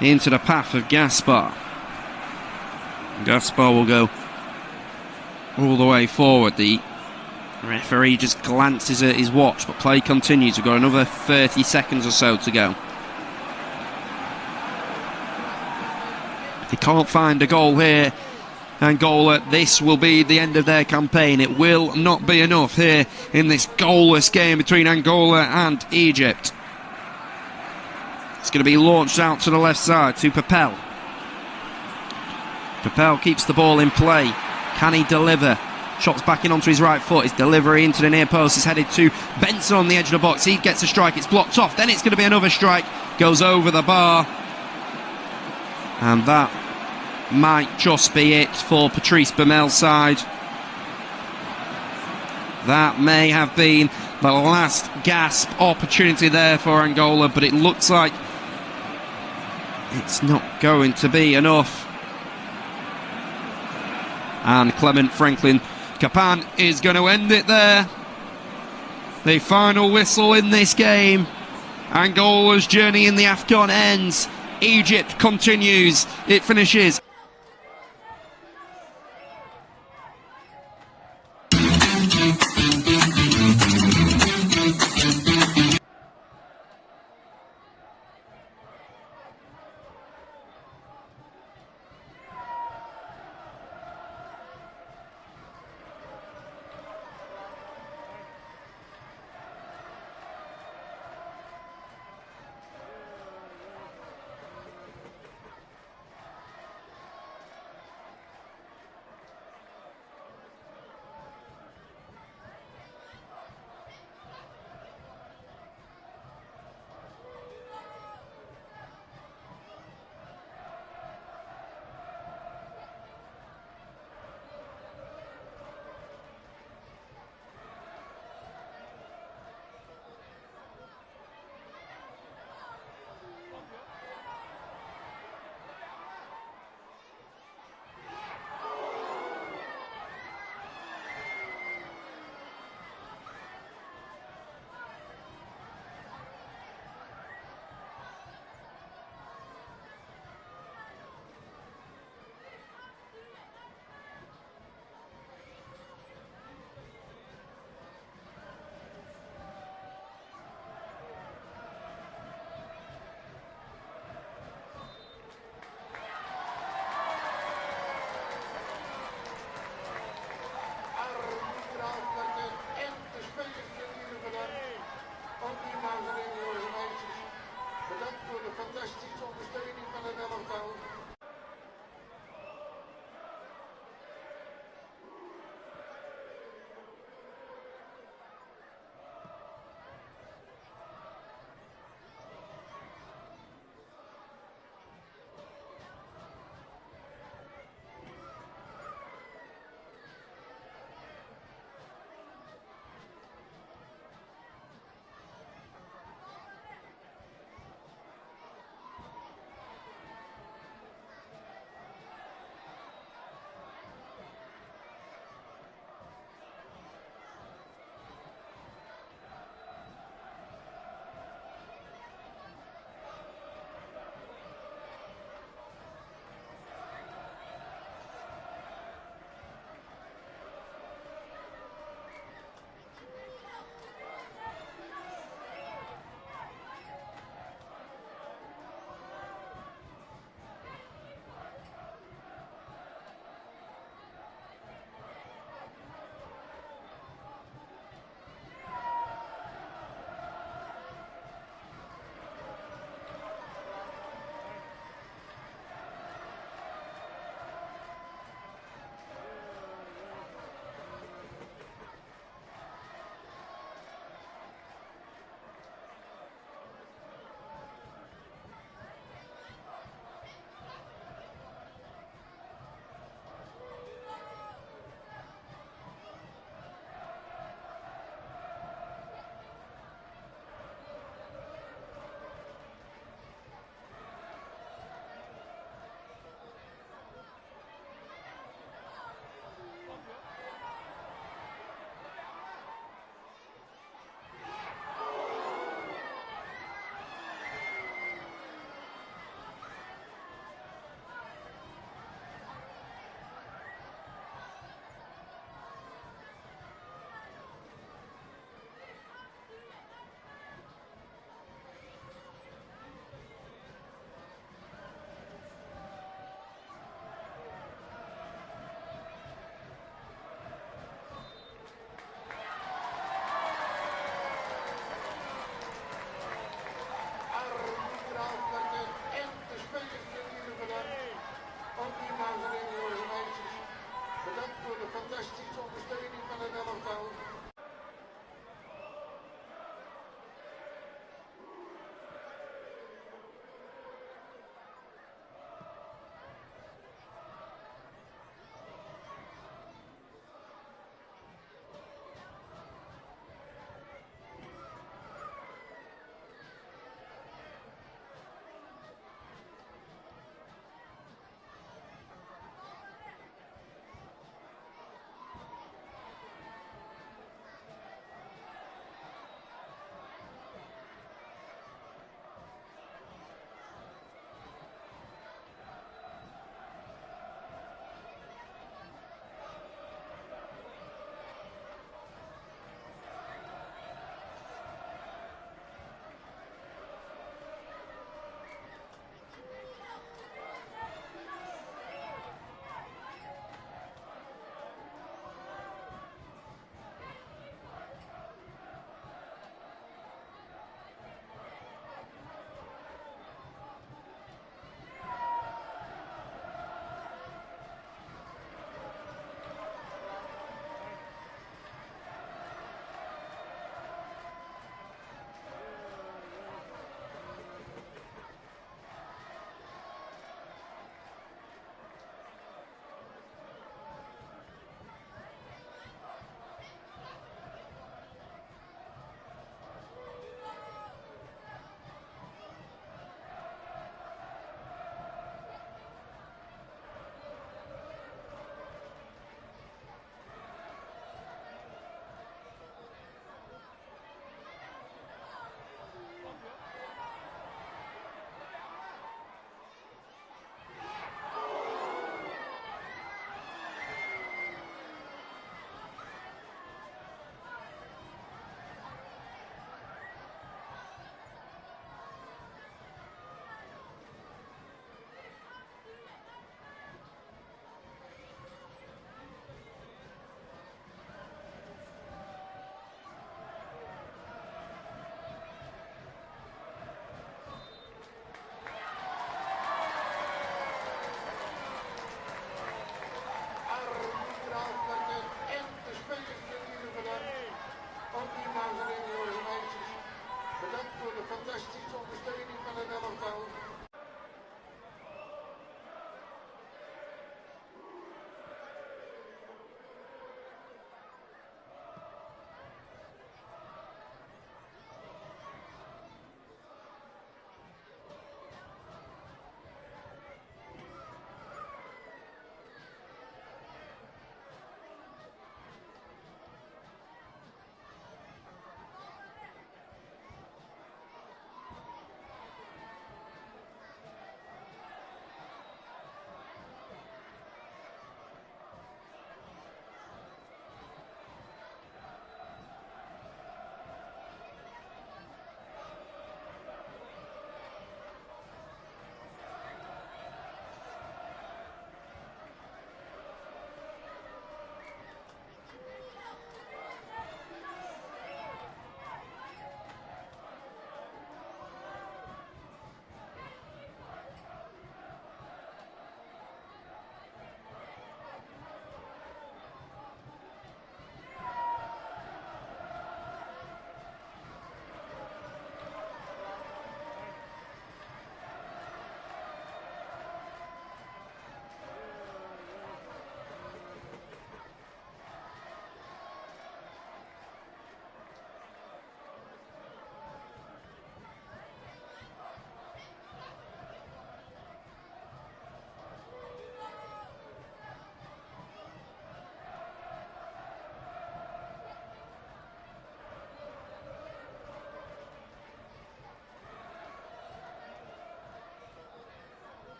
into the path of Gaspar. Gaspar will go all the way forward. The referee just glances at his watch, but play continues. We've got another 30 seconds or so to go. If they can't find a goal here, Angola, this will be the end of their campaign. It will not be enough here in this goalless game between Angola and Egypt. It's going to be launched out to the left side to Papel. Papel keeps the ball in play. Can he deliver? Shots back in onto his right foot. His delivery into the near post is headed to Benson on the edge of the box. He gets a strike. It's blocked off. Then it's going to be another strike. Goes over the bar. And that might just be it for Patrice Bamel's side. That may have been the last gasp opportunity there for Angola, but it looks like it's not going to be enough. And Clement Franklin Capan is going to end it there. The final whistle in this game. Angola's journey in the AFCON ends. Egypt continues. It finishes